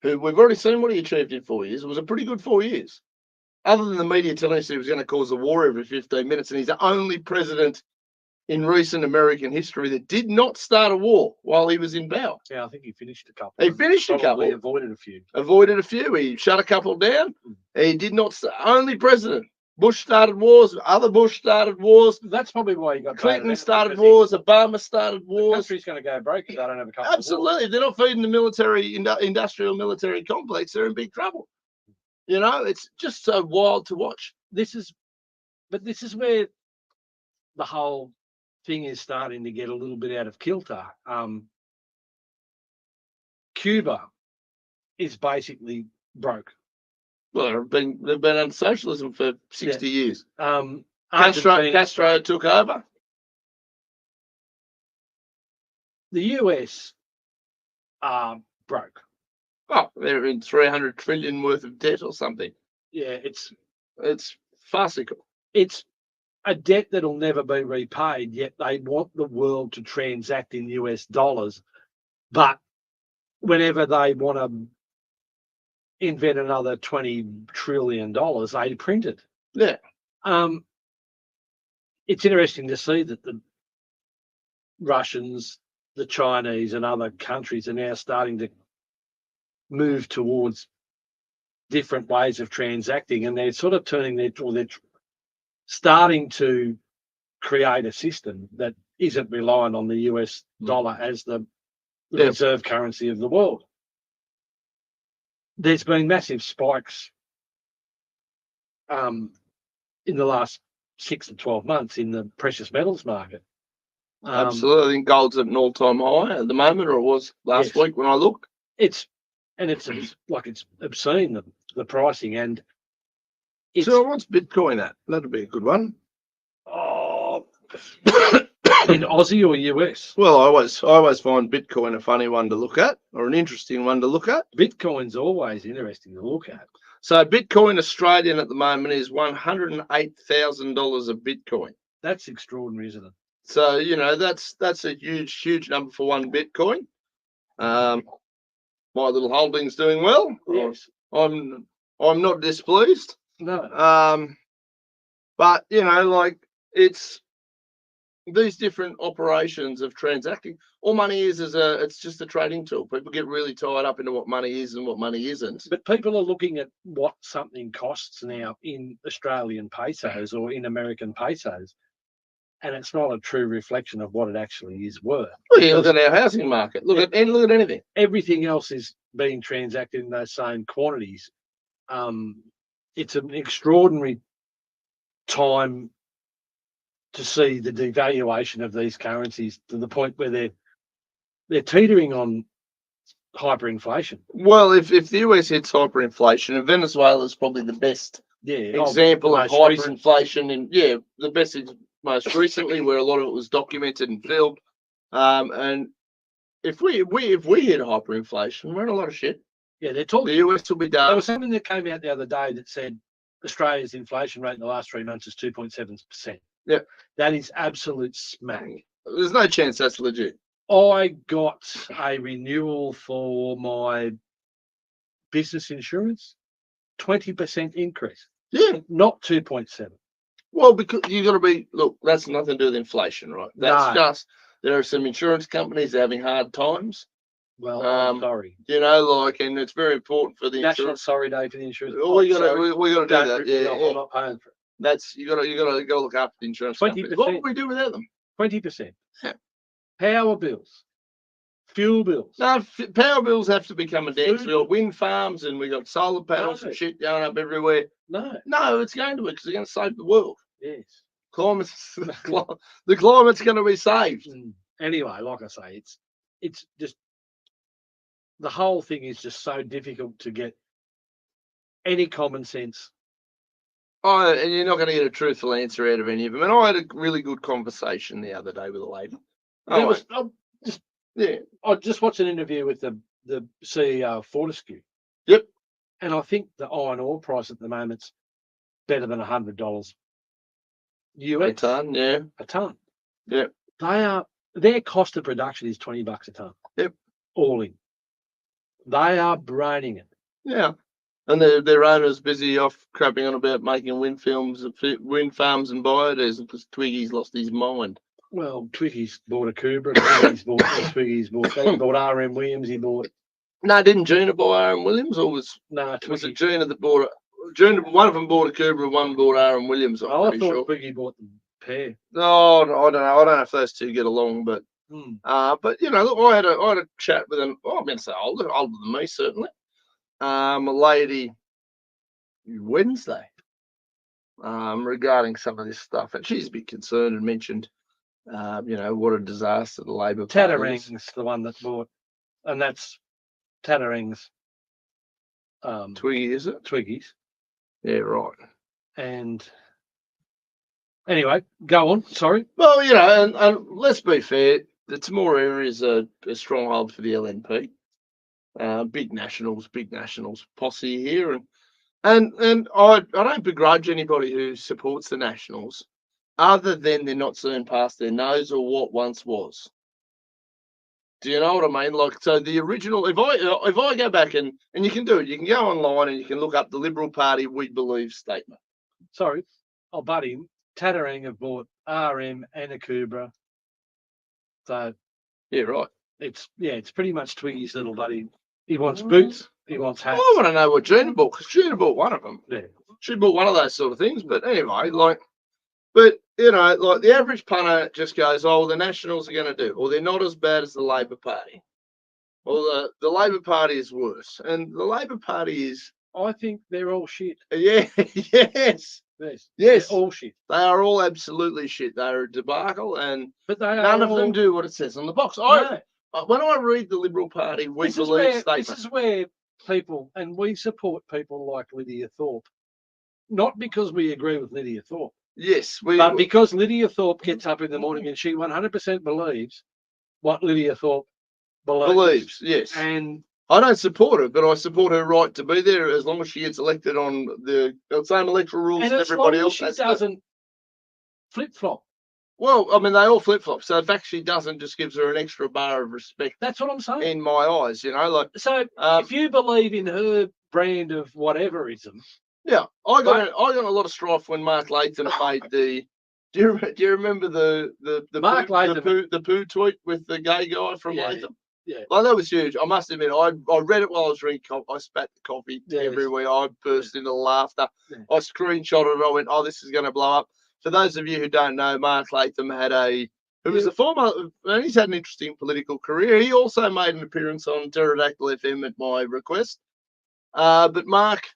who we've already seen what he achieved in 4 years. It was a pretty good 4 years. Other than the media telling us he was going to cause a war every 15 minutes, and he's the only president in recent American history that did not start a war while he was in power. Yeah, I think he finished a couple. He finished a couple. Avoided a few. He shut a couple down. He did not start. Only president. Bush started wars. Other Bush started wars. That's probably why he got. Clinton started wars. Obama started wars. The country's going to go broke if they don't have a couple. Absolutely, if they're not feeding the military, industrial military complex, they're in big trouble. It's just so wild to watch. This is where the whole thing is starting to get a little bit out of kilter. Cuba is basically broke. Well, they've been under socialism for 60 years. Castro took over. The US are broke. Oh, they're in 300 trillion worth of debt or something. Yeah, it's farcical. It's a debt that'll never be repaid, yet they want the world to transact in US dollars. But whenever they want to invent another $20 trillion, they print it. Yeah. It's interesting to see that the Russians, the Chinese and other countries are now starting to move towards different ways of transacting, and they're sort of they're starting to create a system that isn't relying on the US dollar as the reserve currency of the world. There's been massive spikes in the last 6 to 12 months in the precious metals market. Absolutely. I think gold's at an all-time high at the moment, or it was last week when I looked. It's obscene, the pricing, and so what's Bitcoin at? That'd be a good one. Oh, In Aussie or US? Well, I always find Bitcoin a funny one to look at, or an interesting one to look at. Bitcoin's always interesting to look at. So Bitcoin Australian at the moment is $108,000 a Bitcoin. That's extraordinary, isn't it? So that's a huge number for one Bitcoin. My little holding's doing well. Yes. I'm not displeased. No. But like it's these different operations of transacting. All money is it's just a trading tool. People get really tied up into what money is and what money isn't. But people are looking at what something costs now in Australian pesos or in American pesos, and it's not a true reflection of what it actually is worth. Well, you look at our housing market. Look at anything. Everything else is being transacted in those same quantities. It's an extraordinary time to see the devaluation of these currencies to the point where they're teetering on hyperinflation. Well, if the US hits hyperinflation, and Venezuela is probably the best example of hyperinflation, and the best most recently, where a lot of it was documented and filmed. And if we hit hyperinflation, we're in a lot of shit. Yeah, they're talking. The US will be done. There was something that came out the other day that said Australia's inflation rate in the last 3 months is 2.7%. Yeah, that is absolute smack. There's no chance that's legit. I got a renewal for my business insurance, 20% increase. Yeah, not 2.7. Well, because you got to look. That's nothing to do with inflation, right? That's just there are some insurance companies having hard times. Well, I'm sorry. And it's very important for the National insurance. Sorry Day for the insurance. We got to do that. Yeah, I'm not paying for it. That's you got to go look after the insurance companies. What would we do without them? 20%. Yeah. Power bills, fuel bills. No, power bills have to be coming down. We got wind farms and we got solar panels and shit going up everywhere. No, it's going to be because they're going to save the world. Yes. The climate's going to be saved. Anyway, like I say, it's just the whole thing is just so difficult to get any common sense. Oh, and you're not going to get a truthful answer out of any of them. And I had a really good conversation the other day with a lady. I just watched an interview with the CEO of Fortescue. Yep. And I think the iron ore price at the moment's better than $100 US. A ton, yeah. A ton. Yep. Their cost of production is $20 a ton. Yep. All in. They are braining it. Yeah. And their owner's busy off crapping on about making wind farms and biodiesel because Twiggy's lost his mind. Well, Twiggy's bought a Cobra. Twiggy's bought RM Williams. He bought. No, didn't Gina buy RM Williams, or was it Gina that bought it? Gina, one of them bought a Cobra, one bought RM Williams. I thought Twiggy bought the pair. No, I don't know. I don't know if those two get along, but look, I had a chat with I'm going to say older than me certainly. A lady Wednesday regarding some of this stuff, and she's a bit concerned and mentioned what a disaster the Labor Party is. Tattering's the one that bought, and that's Tattering's Twiggy, is it? Twiggy's. Yeah, right. And anyway, go on. Sorry. Well, and let's be fair, the Temora area is a stronghold for the LNP. Big nationals posse here, and I don't begrudge anybody who supports the Nationals, other than they're not seeing past their nose or what once was. Do you know what I mean? Like, so the original, if I go back and you can do it, you can go online and you can look up the Liberal Party We Believe statement. Sorry, I'll butt in. Tattering have bought RM and a Cobra. So yeah, right. It's pretty much Twiggy's little buddy. He wants boots. He wants hats. I want to know what Gina bought, because Gina bought one of them. Yeah. She bought one of those sort of things. But anyway, but the average punter just goes, oh, the Nationals are going to do, or they're not as bad as the Labor Party. Or the Labor Party is worse. And the Labor Party is... I think they're all shit. Yeah, yes. Yes. They're all shit. They are all absolutely shit. They're a debacle, but none of them do what it says on the box. When I read the Liberal Party We Believe statement... This is where people, and we support people like Lydia Thorpe, not because we agree with Lydia Thorpe. Yes, but because Lydia Thorpe gets up in the morning and she 100% believes what Lydia Thorpe believes. Yes. And I don't support her, but I support her right to be there as long as she gets elected on the same electoral rules as everybody else. She doesn't flip flop. Well, I mean, they all flip flop. So the fact she doesn't just gives her an extra bar of respect. That's what I'm saying. In my eyes, like. So if you believe in her brand of whateverism. Yeah, I got a lot of strife when Mark Latham made the. Do you remember the poo tweet with the gay guy from Latham? Yeah. Like, that was huge. I must admit, I read it while I was drinking coffee. I spat the coffee everywhere. I burst into laughter. Yeah. I screenshotted it. I went, "Oh, this is going to blow up." For those of you who don't know, Mark Latham was a former, and he's had an interesting political career. He also made an appearance on Pterodactyl FM at my request. But Mark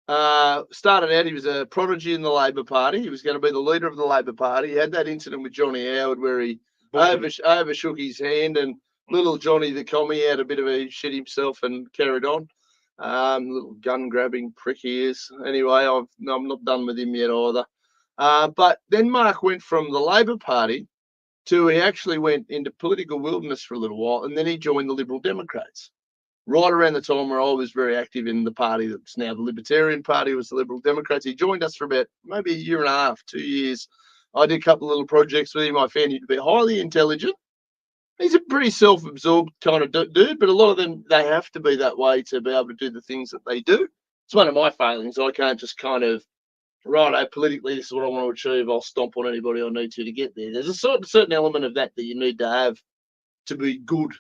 started out, he was a prodigy in the Labor Party. He was going to be the leader of the Labor Party. He had that incident with Johnny Howard where he overshook his hand, and little Johnny the commie had a bit of a shit himself and carried on. Little gun grabbing prick he is. Anyway, I'm not done with him yet either. But then Mark went from the Labor Party to he actually went into political wilderness for a little while, and then he joined the Liberal Democrats. Right around the time where I was very active in the party that's now the Libertarian Party, was the Liberal Democrats. He joined us for about maybe a year and a half, 2 years. I did a couple of little projects with him. I found him to be highly intelligent. He's a pretty self-absorbed kind of dude, but a lot of them, they have to be that way to be able to do the things that they do. It's one of my failings. I can't just kind of, right, politically, this is what I want to achieve. I'll stomp on anybody I need to get there. There's a certain element of that you need to have to be good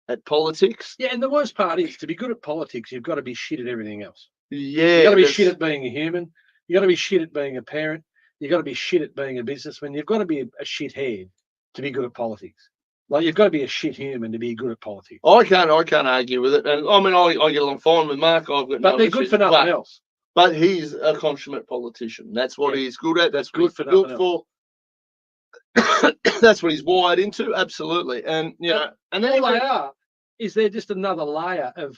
at politics. Yeah, and the worst part is, to be good at politics, you've got to be shit at everything else. Yeah. You've got to be shit at being a human. You've got to be shit at being a parent. You've got to be shit at being a businessman. You've got to be a shithead to be good at politics. Like, you've got to be a shit human to be good at politics. I can't argue with it. And I mean, I get along fine with Mark. But they're good for nothing else. But he's a consummate politician. That's what he's good at. That's what he's built for. That's what he's wired into. Absolutely. And, and then all they are is they're just another layer of,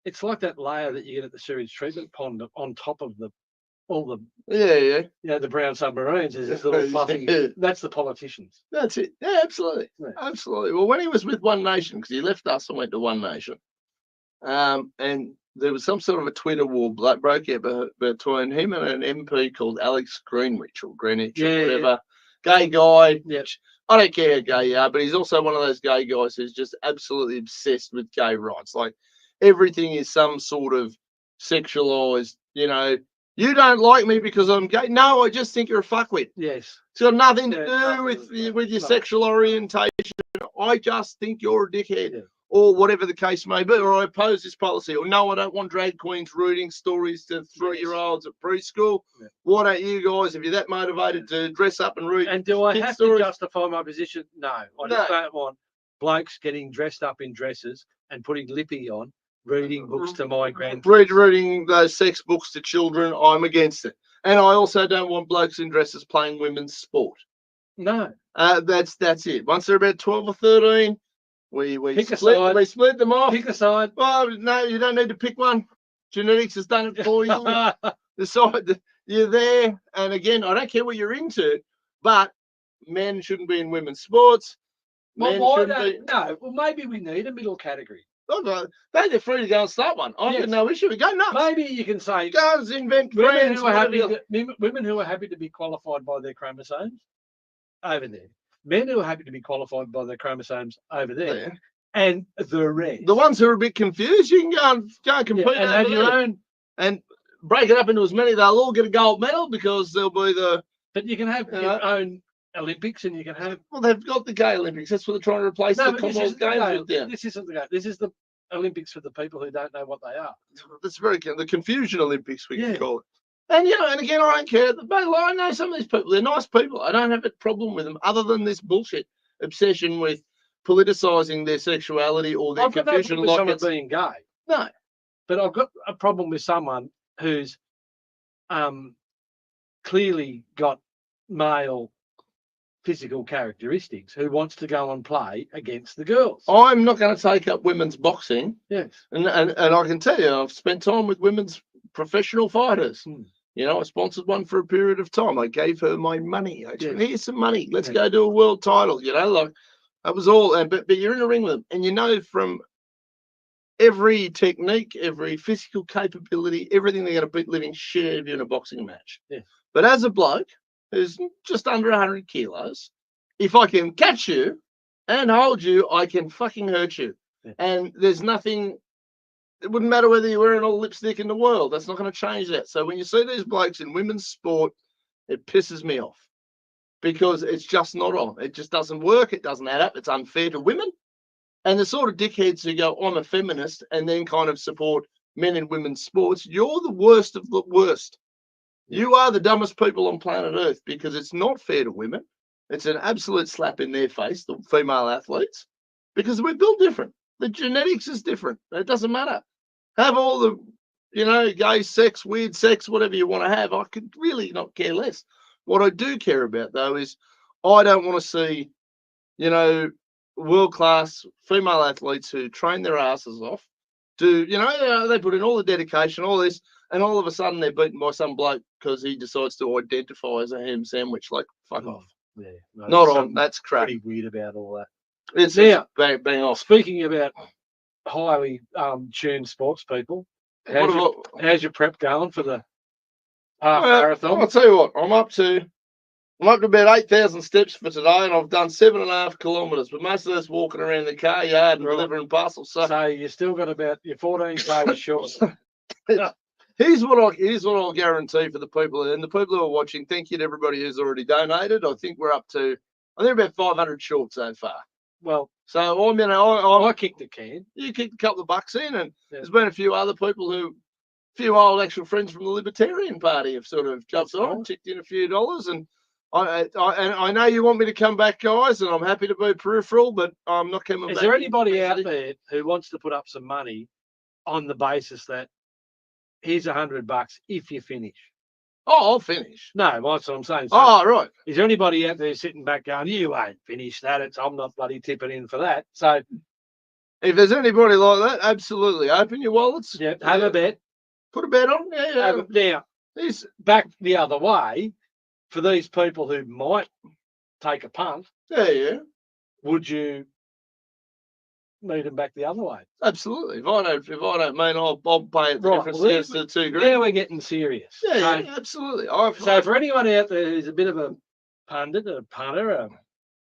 it's like that layer that you get at the sewage treatment pond on top of the brown submarines. Is this little fluffy? That's the politicians. That's it. Yeah, absolutely. Yeah. Absolutely. Well, when he was with One Nation, because he left us and went to One Nation, and there was some sort of a Twitter war broke out between him and an MP called Alex Greenwich or Greenwich or whatever. Gay guy. Yeah. I don't care how gay you are, but he's also one of those gay guys who's just absolutely obsessed with gay rights. Like, everything is some sort of sexualized, you don't like me because I'm gay. No, I just think you're a fuckwit. Yes. It's got nothing to do with your sexual orientation. I just think you're a dickhead. Yeah. Or whatever the case may be, or I oppose this policy, or no, I don't want drag queens reading stories to 3-year-olds at preschool. Yeah. Why don't you guys, if you're that motivated to dress up and read? And do I have to justify my position? No, I just don't want blokes getting dressed up in dresses and putting lippy on, reading books to my grandkids. Reading those sex books to children, I'm against it. And I also don't want blokes in dresses playing women's sport. No. That's it. Once they're about 12 or 13, we split them off. Pick a side. Well, no, you don't need to pick one. Genetics has done it for you. Decide you're there. And again, I don't care what you're into, but men shouldn't be in women's sports. Well, why don't? No, well, maybe we need a middle category. They're free to go and start one. I've got no issue. Go nuts. Maybe you can say, go and invent women who are happy to be qualified by their chromosomes over there. Men who are happy to be qualified by their chromosomes over there, and the rest. The ones who are a bit confused, you can go and compete and have your own, and break it up into as many. They'll all get a gold medal because they'll be the. But you can have your own Olympics, and you can have. Well, they've got the gay Olympics. That's what they're trying to replace the Commonwealth Games with. This isn't the gay. This is the Olympics for the people who don't know what they are. That's the confusion Olympics, we can call it. And, and again, I don't care. But I know some of these people. They're nice people. I don't have a problem with them other than this bullshit obsession with politicising their sexuality or their confusion. I've got someone being gay. No. But I've got a problem with someone who's clearly got male physical characteristics who wants to go and play against the girls. I'm not going to take up women's boxing. Yes. And I can tell you, I've spent time with women's professional fighters. I sponsored one for a period of time. I gave her my money. I said, Yes. here's some money. Let's Yeah. go do a world title. Like that was all. And but you're in a ring with them, and from every technique, every physical capability, everything they're going to beat living shit of you in a boxing match. Yeah. But as a bloke who's just under 100 kilos, if I can catch you and hold you, I can fucking hurt you. Yeah. And there's nothing. It wouldn't matter whether you're wearing all the lipstick in the world. That's not going to change that. So when you see these blokes in women's sport, it pisses me off because it's just not on. It just doesn't work. It doesn't add up. It's unfair to women. And the sort of dickheads who go, I'm a feminist, and then kind of support men and women's sports, you're the worst of the worst. You are the dumbest people on planet Earth because it's not fair to women. It's an absolute slap in their face, the female athletes, because we're built different. The genetics is different. It doesn't matter. Have all the, gay sex, weird sex, whatever you want to have. I could really not care less. What I do care about, though, is I don't want to see, world-class female athletes who train their asses off, they put in all the dedication, all this, and all of a sudden they're beaten by some bloke because he decides to identify as a ham sandwich. Like, fuck off. Yeah, no, Not on. That's crap. Pretty weird about all that. It's bang off. Speaking about highly tuned sports people, how's your prep going for the half marathon? I'll tell you what, I'm up to about 8,000 steps for today, and I've done 7.5 kilometres. But most of that's walking around the car yard and delivering parcels. So you still got about your 14K short. Here's what I'll guarantee for the people, and the people who are watching. Thank you to everybody who's already donated. I think we're up to, about 500 short so far. Well, so I kicked the can. You kicked a couple of bucks in, and there's been a few other people a few old actual friends from the Libertarian Party have sort of jumped on, ticked in a few dollars, and I know you want me to come back, guys, and I'm happy to be peripheral, but I'm not coming back. Is there anybody out there who wants to put up some money on the basis that here's $100 if you finish? Oh, I'll finish. No, that's what I'm saying. So, right. Is there anybody out there sitting back going, you won't finish that? I'm not bloody tipping in for that. So if there's anybody like that, absolutely. Open your wallets. Yeah, have a bet. Put a bet on. Yeah. Now, back the other way, for these people who might take a punt. Yeah. Would you meet them back the other way? Absolutely. If I don't mean, I'll pay it difference to $2 grand. Now we're getting serious. Yeah, absolutely. So for anyone out there who's a bit of a pundit, a punter,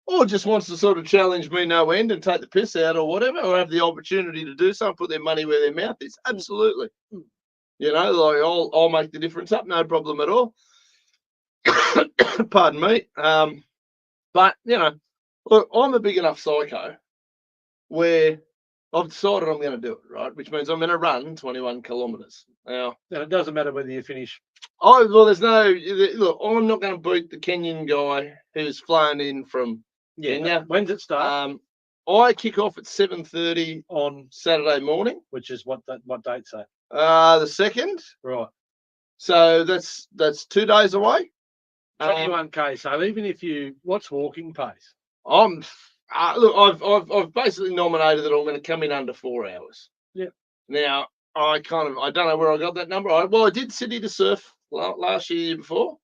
or just wants to sort of challenge me no end and take the piss out or whatever, or have the opportunity to do something, put their money where their mouth is, absolutely. I'll make the difference up, no problem at all. Pardon me. But look, I'm a big enough psycho where I've decided I'm going to do it, right? Which means I'm going to run 21 kilometres. Now, and it doesn't matter whether you finish. There's no look. I'm not going to beat the Kenyan guy who's flown in from Kenya. When's it start? I kick off at 7:30 on Saturday morning, which is what date's that? The 2nd. Right. So that's 2 days away. 21K. So even if what's walking pace? I've basically nominated that I'm going to come in under 4 hours. Yeah. Now I don't know where I got that number. I did Sydney to surf last year before,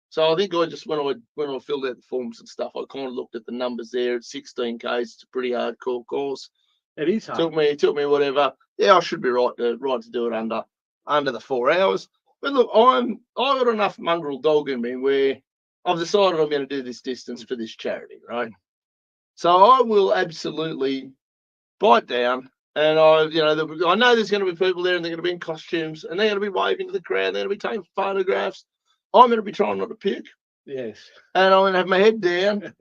so I think I just when I filled out the forms and stuff, I kind of looked at the numbers there. At 16Ks, it's a pretty hardcore course. It is hard. It took me whatever. Yeah, I should be right to do it under the 4 hours. But look, I've got enough mongrel dog in me where I've decided I'm going to do this distance for this charity, right? So I will absolutely bite down, and I know there's going to be people there, and they're going to be in costumes, and they're going to be waving to the crowd, they're going to be taking photographs. I'm going to be trying not to puke. Yes. And I'm going to have my head down,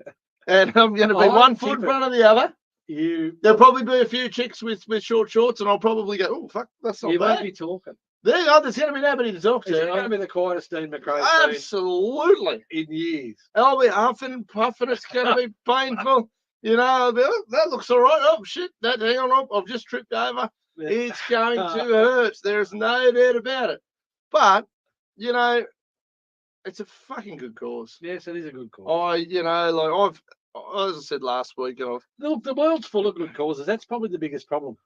and I'm going to be one foot in front of the other. There'll probably be a few chicks with short shorts, and I'll probably go, oh, fuck, that's not bad. You won't be talking. There's going to be nobody to talk to. It's going to be the quietest Dean McRae absolutely in years. I'll be huffing and puffing. It's going to be painful. I'll be, that looks all right. Oh, shit, hang on, I've just tripped over. Yeah. It's going to hurt. There's no doubt about it. But, it's a fucking good cause. Yes, it is a good cause. As I said last week, look, the world's full of good causes. That's probably the biggest problem.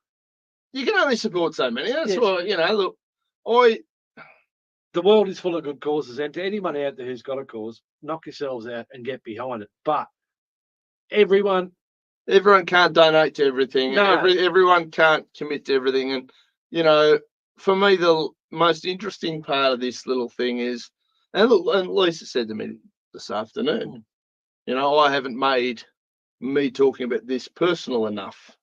You can only support so many. That's why, look, the world is full of good causes, and to anyone out there who's got a cause, knock yourselves out and get behind it. But everyone can't donate to everything. No. Everyone can't commit to everything. And, you know, for me, the most interesting part of this little thing is, and Lisa said to me this afternoon, you know, I haven't made me talking about this personal enough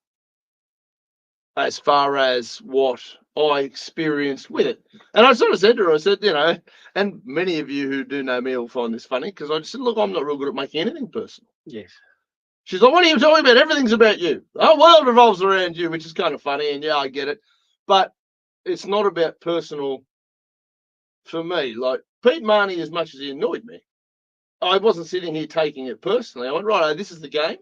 as far as what I experienced with it. And I sort of said to her, I said, you know, and many of you who do know me will find this funny, because I just said, look, I'm not real good at making anything personal. Yes. She's like, what are you talking about? Everything's about you. Our world revolves around you, which is kind of funny. And yeah, I get it. But it's not about personal for me. Like Pete Marnie, as much as he annoyed me, I wasn't sitting here taking it personally. I went, right, this is the game.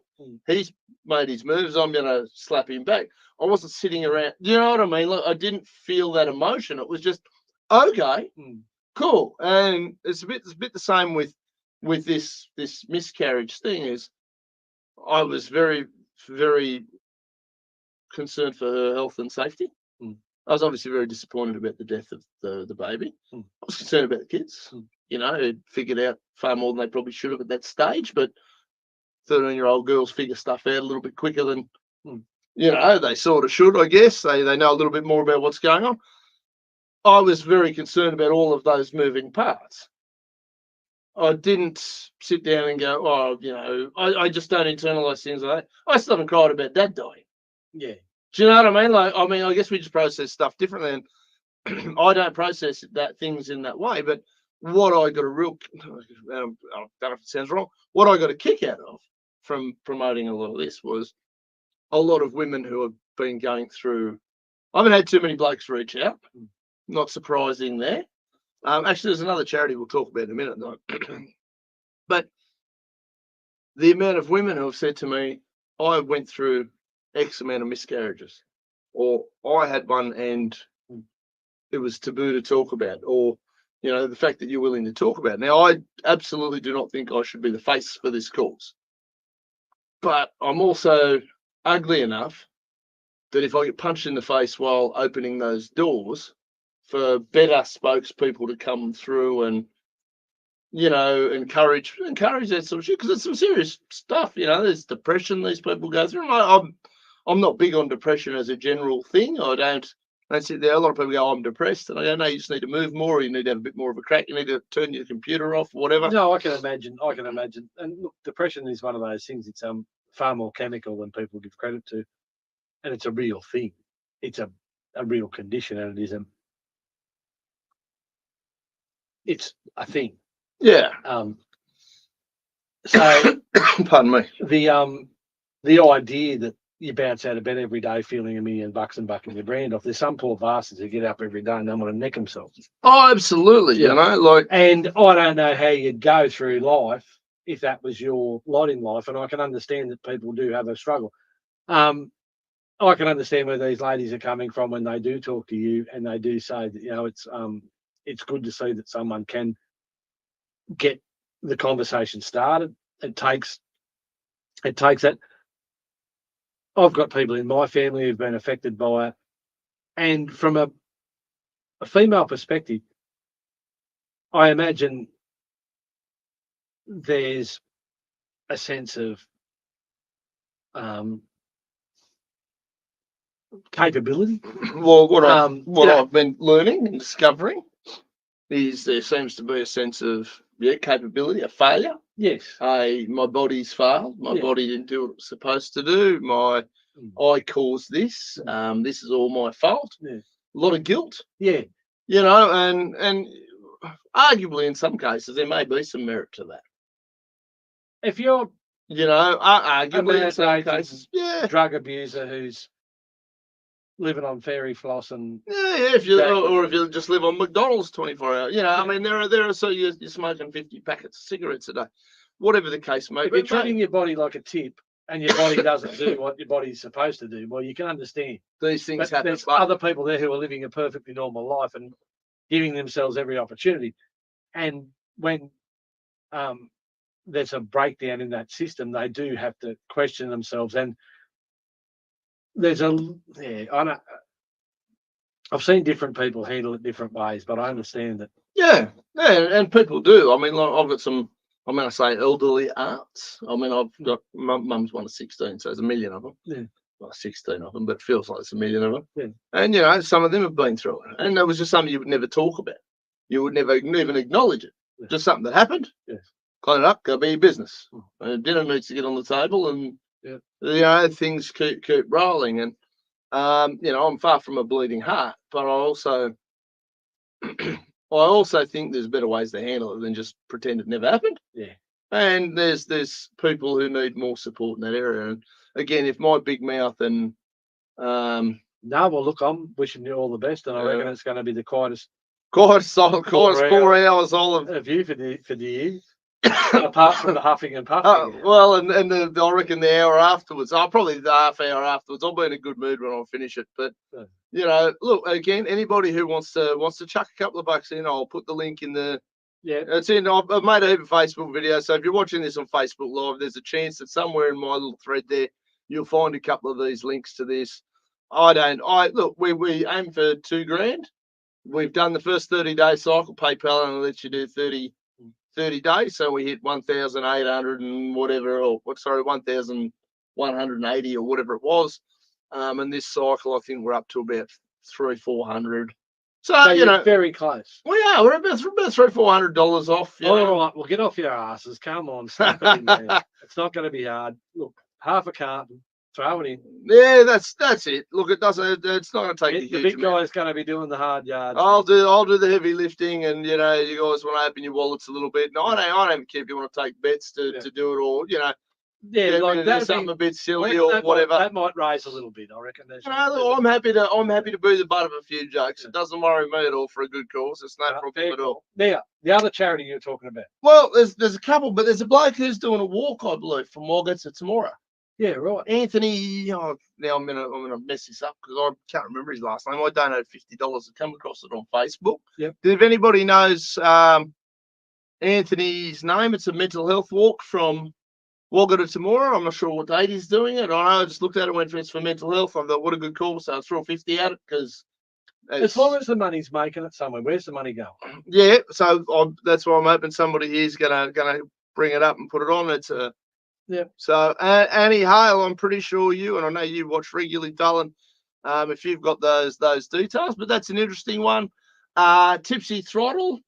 He's made his moves. I'm going to slap him back. I wasn't sitting around. You know what I mean? Look, I didn't feel that emotion. It was just, okay, cool. And it's a bit the same with this miscarriage thing. Is I was very, very concerned for her health and safety. I was obviously very disappointed about the death of the baby. I was concerned about the kids. You know, who'd figured out far more than they probably should have at that stage. But 13-year-old girls figure stuff out a little bit quicker than, you know, they sort of should, I guess. They know a little bit more about what's going on. I was very concerned about all of those moving parts. I didn't sit down and go, oh, you know, I just don't internalize things like that. I still haven't cried about dad dying. Yeah. Do you know what I mean? Like, I mean, I guess we just process stuff differently. And I don't process things in that way. But what I got a real, I don't know if it sounds wrong, what I got a kick out of from promoting a lot of this was a lot of women who have been going through. I haven't had too many blokes reach out. Not surprising there. Actually, there's another charity we'll talk about in a minute, though. But the amount of women who have said to me, I went through X amount of miscarriages, or I had one and it was taboo to talk about, or, you know, the fact that you're willing to talk about it. Now, I absolutely do not think I should be the face for this cause. But I'm also ugly enough that if I get punched in the face while opening those doors for better spokespeople to come through and, you know, encourage that sort of shit, because it's some serious stuff. You know, there's depression these people go through. I'm not big on depression as a general thing. I don't sit there. A lot of people go, I'm depressed, and I go, no, you just need to move more, or you need to have a bit more of a crack. You need to turn your computer off, whatever. No, I can imagine. And look, depression is one of those things. It's far more chemical than people give credit to, and it's a real thing. It's a real condition, and it's a thing. Yeah. So, pardon me. The idea that you bounce out of bed every day feeling $1 million and bucking your brand off. There's some poor bastards who get up every day and they want to neck themselves. Oh, absolutely. Yeah. You know, like, and I don't know how you'd go through life if that was your lot in life. And I can understand that people do have a struggle. I can understand where these ladies are coming from when they do talk to you and they do say that, you know, it's good to see that someone can get the conversation started. It takes that. I've got people in my family who've been affected by it. And from a female perspective, I imagine there's a sense of capability. Well, what I've been learning and discovering is there seems to be a sense of capability, a failure. Yes. My body's failed. My body didn't do what it was supposed to do. I caused this. This is all my fault. Yeah. A lot of guilt. Yeah. You know, and arguably in some cases there may be some merit to that. If you're, you know, arguably in some cases, drug abuser who's living on fairy floss and if you just live on McDonald's 24 hours, you know, I mean there are so you're smoking 50 packets of cigarettes a day, whatever the case may be. If you're treating your body like a tip and your body doesn't do what your body's supposed to do, well, you can understand these things happen. There's other people there who are living a perfectly normal life and giving themselves every opportunity, and when there's a breakdown in that system, they do have to question themselves. And there's I've seen different people handle it different ways, but I understand that Yeah, yeah, and people do. I mean, like, I've got some. I'm going to say elderly aunts. I mean, I've got my mum's one of 16, so there's a million of them. Yeah. Well, 16 of them, but it feels like there's a million of them. Yeah. And you know, some of them have been through it, and that was just something you would never talk about. You would never even acknowledge it. Yeah. Just something that happened. Yes. Clean it up, go be your business. Dinner needs to get on the table, and Yeah. you know, things keep rolling. And you know, I'm far from a bleeding heart, but I also think there's better ways to handle it than just pretend it never happened. Yeah. And there's people who need more support in that area. And again, if my big mouth and no, well, look, I'm wishing you all the best, and I reckon it's going to be the quietest quiet 4 hours all of you for the year, apart from the huffing and puffing. Well, and I reckon the hour afterwards, probably the half hour afterwards, I'll be in a good mood when I finish it. But you know, look, again, anybody who wants to chuck a couple of bucks in, I'll put the link in the. Yeah, it's in. I've made a heap of Facebook videos, so if you're watching this on Facebook Live, there's a chance that somewhere in my little thread there, you'll find a couple of these links to this. Look, we aim for $2,000. We've done the first 30-day cycle. PayPal and lets you do 30 days, so we hit 1,800 and whatever, or 1,180 or whatever it was. And this cycle, I think we're up to about 300-400. So you know, very close. We're about $300-400 off. All right, well, get off your asses. Come on, snap it in there. It's not going to be hard. Look, half a carton, throw it in. Yeah, that's it. Look, it doesn't. It's not going to take a huge. The big guy's going to be doing the hard yards. I'll do the heavy lifting, and you know, you guys want to open your wallets a little bit. No, I don't care if you want to take bets to do it, or you know. Yeah, like that's something a bit silly or whatever. That might raise a little bit, I reckon. I'm happy to be the butt of a few jokes. Yeah. It doesn't worry me at all for a good cause. It's no problem at all. Now, the other charity you're talking about. Well, there's a couple, but there's a bloke who's doing a walk, I believe, from Wagga to tomorrow. Yeah, right. Anthony. Now I'm gonna mess this up because I can't remember his last name. I donated $50 to come across it on Facebook. Yep. If anybody knows Anthony's name, it's a mental health walk from Wagga to tomorrow. I'm not sure what date he's doing it. I just looked at it, went for it's for mental health. I thought, what a good call. So I threw $50 at it because as long as the money's making it somewhere, where's the money going? Yeah, so that's why I'm hoping somebody here's gonna bring it up and put it on. It's So Annie Hale, I'm pretty sure you, and I know you watch regularly, Dallin. If you've got those details, but that's an interesting one. Tipsy Throttle.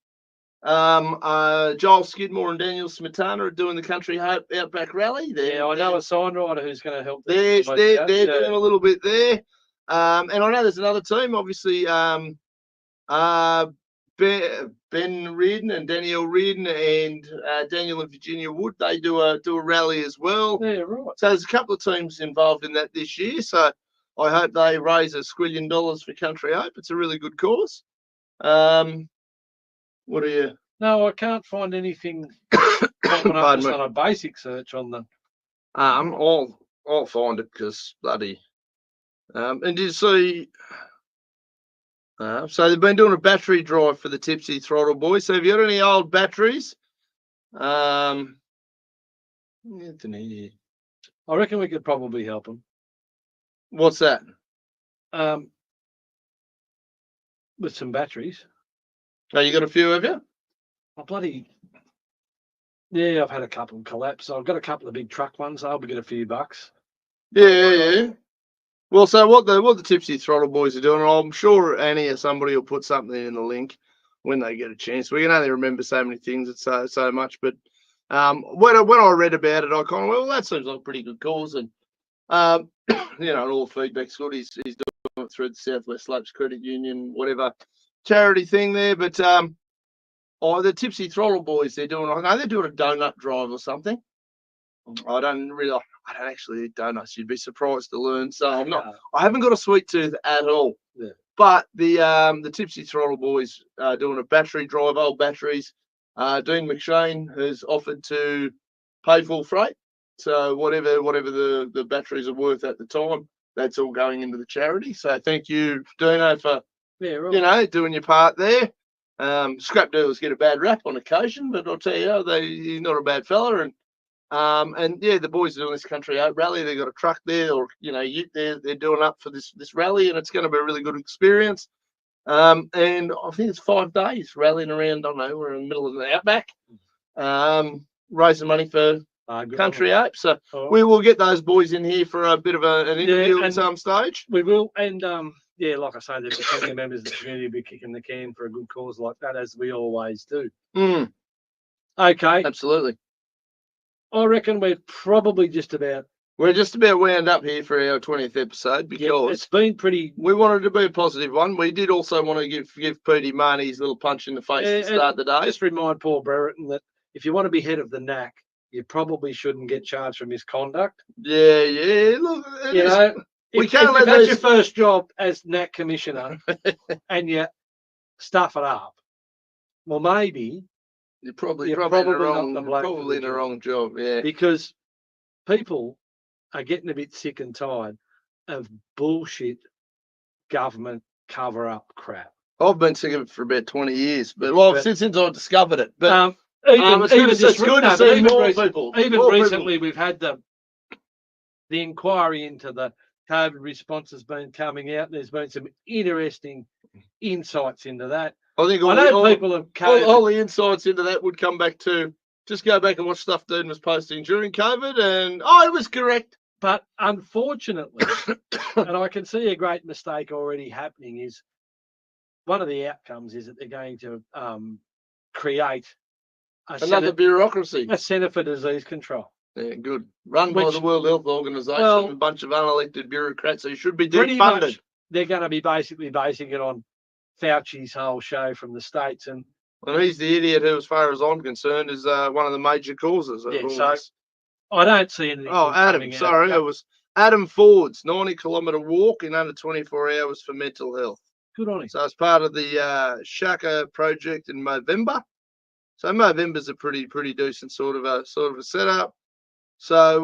Joel Skidmore and Daniel Smetana are doing the Country Hope Outback Rally. I know a sign rider who's going to help. They're doing a little bit there. And I know there's another team, obviously. Ben Reardon and Danielle Reardon and Daniel and Virginia Wood, they do a rally as well. Yeah, right. So there's a couple of teams involved in that this year. So I hope they raise $1 squillion for Country Hope. It's a really good cause. What are you? No, I can't find anything popping up on a basic search on the. I'll find it because bloody. And did you see? So they've been doing a battery drive for the Tipsy Throttle boys. So have you got any old batteries? Anthony, I reckon we could probably help them. What's that? With some batteries. Oh, you got a few, have you? Yeah, I've had a couple collapse. I've got a couple of big truck ones. I'll be getting a few bucks. Yeah. Well, so what the Tipsy Throttle boys are doing, I'm sure Annie or somebody will put something in the link when they get a chance. We can only remember so many things. It's so much, but when I read about it, I kind of well, that seems like a pretty good cause, and you know, all the feedback's good. He's doing it through the Southwest Slopes Credit Union, whatever charity thing there, but the Tipsy Throttle boys, they're doing a donut drive or something. I don't actually eat donuts. You'd be surprised to learn. So I haven't got a sweet tooth at all. Yeah. But the Tipsy Throttle boys are doing a battery drive, old batteries. Dean McShane has offered to pay full freight. So whatever the batteries are worth at the time, that's all going into the charity. So thank you, Dino, for doing your part there. Scrap dealers get a bad rap on occasion, but I'll tell you, he's not a bad fella. And the boys are doing this Country Hope rally. They've got a truck there, or they're doing up for this rally, and it's going to be a really good experience. And I think it's 5 days rallying around. I don't know, we're in the middle of the outback, raising money for Country Apes. So we will get those boys in here for a bit of an interview at some stage. We will. And yeah, like I say, there's plenty of members of the community will be kicking the can for a good cause like that, as we always do. Okay. Absolutely. I reckon we're probably just about wound up here for our 20th episode, because it's been pretty. We wanted to be a positive one. We did also want to give Petey Marnie his little punch in the face to start the day. Just remind Paul Brereton that if you want to be head of the NAC, you probably shouldn't get charged for misconduct. Yeah. Look, we can't let that's your first job as NAC commissioner and you stuff it up. Well, maybe you're probably in the wrong job. Yeah, because people are getting a bit sick and tired of bullshit government cover-up crap. I've been sick of it for about 20 years, since I discovered it. But it's good to see more people. Even recently, we've had the inquiry into the COVID response has been coming out. There's been some interesting insights into that. I think all the insights into that would come back to just go back and watch stuff Dean was posting during COVID, and it was correct. But unfortunately, and I can see a great mistake already happening, is one of the outcomes is that they're going to create another bureaucracy, a Centre for Disease Control. Yeah, good. Run by the World Health Organization, a bunch of unelected bureaucrats who should be defunded. They're going to be basically basing it on Fauci's whole show from the States. And he's the idiot who, as far as I'm concerned, is one of the major causes. I don't see anything. Adam, sorry. It was Adam Ford's 90-kilometre walk in under 24 hours for mental health. Good on him. So it's part of the Shaka project in Movember. So Movember's a pretty decent sort of a setup. So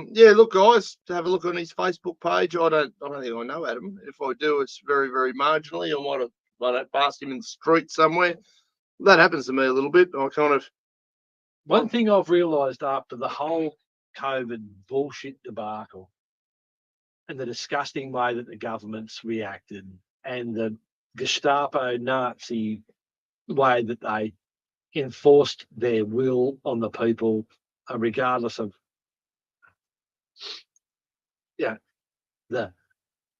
look, guys, have a look on his Facebook page. I don't think I know Adam. If I do, it's very, very marginally. I might have passed him in the street somewhere. That happens to me a little bit. One thing I've realised after the whole COVID bullshit debacle and the disgusting way that the government's reacted and the Gestapo Nazi way that they enforced their will on the people, regardless of the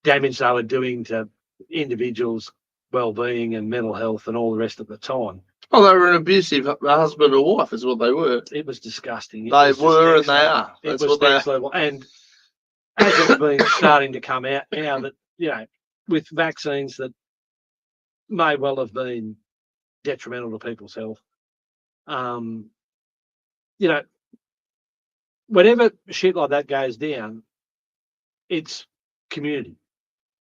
damage they were doing to individuals' well-being and mental health and all the rest of the time. Oh, they were an abusive husband or wife, is what they were. It was disgusting. They were and they are. That's what next level. And as it's been starting to come out now that, with vaccines that may well have been detrimental to people's health, whenever shit like that goes down, it's community.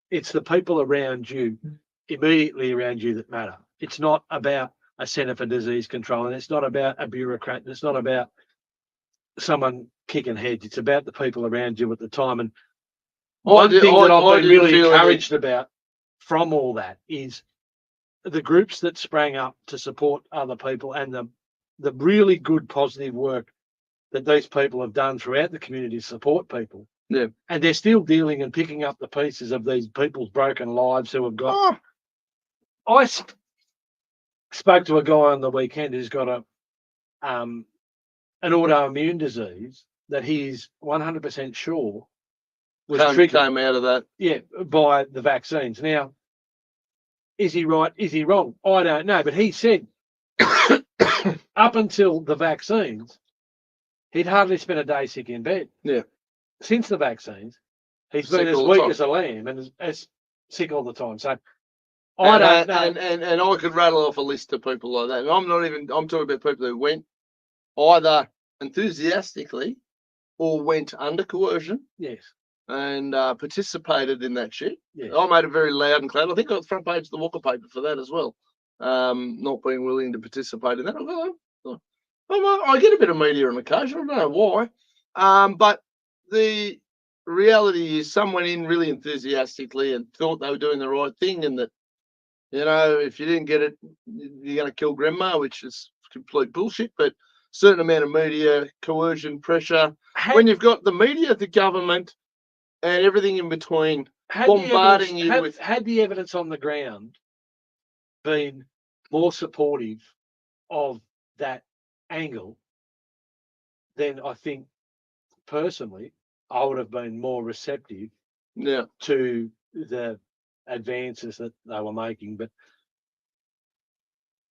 It's the people around you, immediately around you, that matter. It's not about a Centre for Disease Control, and it's not about a bureaucrat, and it's not about someone kicking heads. It's about the people around you at the time. And one thing that I've been really encouraged about from all that is the groups that sprang up to support other people and the really good positive work that these people have done throughout the community to support people. Yeah. And they're still dealing and picking up the pieces of these people's broken lives who have got... I spoke to a guy on the weekend who's got an autoimmune disease that he's 100% sure was triggered. Came out of that. Yeah, by the vaccines. Now, is he right? Is he wrong? I don't know. But he said up until the vaccines, he'd hardly spent a day sick in bed. Yeah. Since the vaccines, he's been as weak as a lamb and as sick all the time. So I don't know. And I could rattle off a list of people like that. And I'm talking about people who went either enthusiastically or went under coercion. Yes. And participated in that shit. Yes. I made it very loud and clear. I think I got the front page of the Walker paper for that as well. Not being willing to participate in that. I get a bit of media on occasion. I don't know why. But the reality is some went in really enthusiastically and thought they were doing the right thing, and that, if you didn't get it, you're going to kill grandma, which is complete bullshit. But certain amount of media, coercion, pressure. When you've got the media, the government, and everything in between bombarding you with... Had the evidence on the ground been more supportive of that angle, then I think personally I would have been more receptive to the advances that they were making. But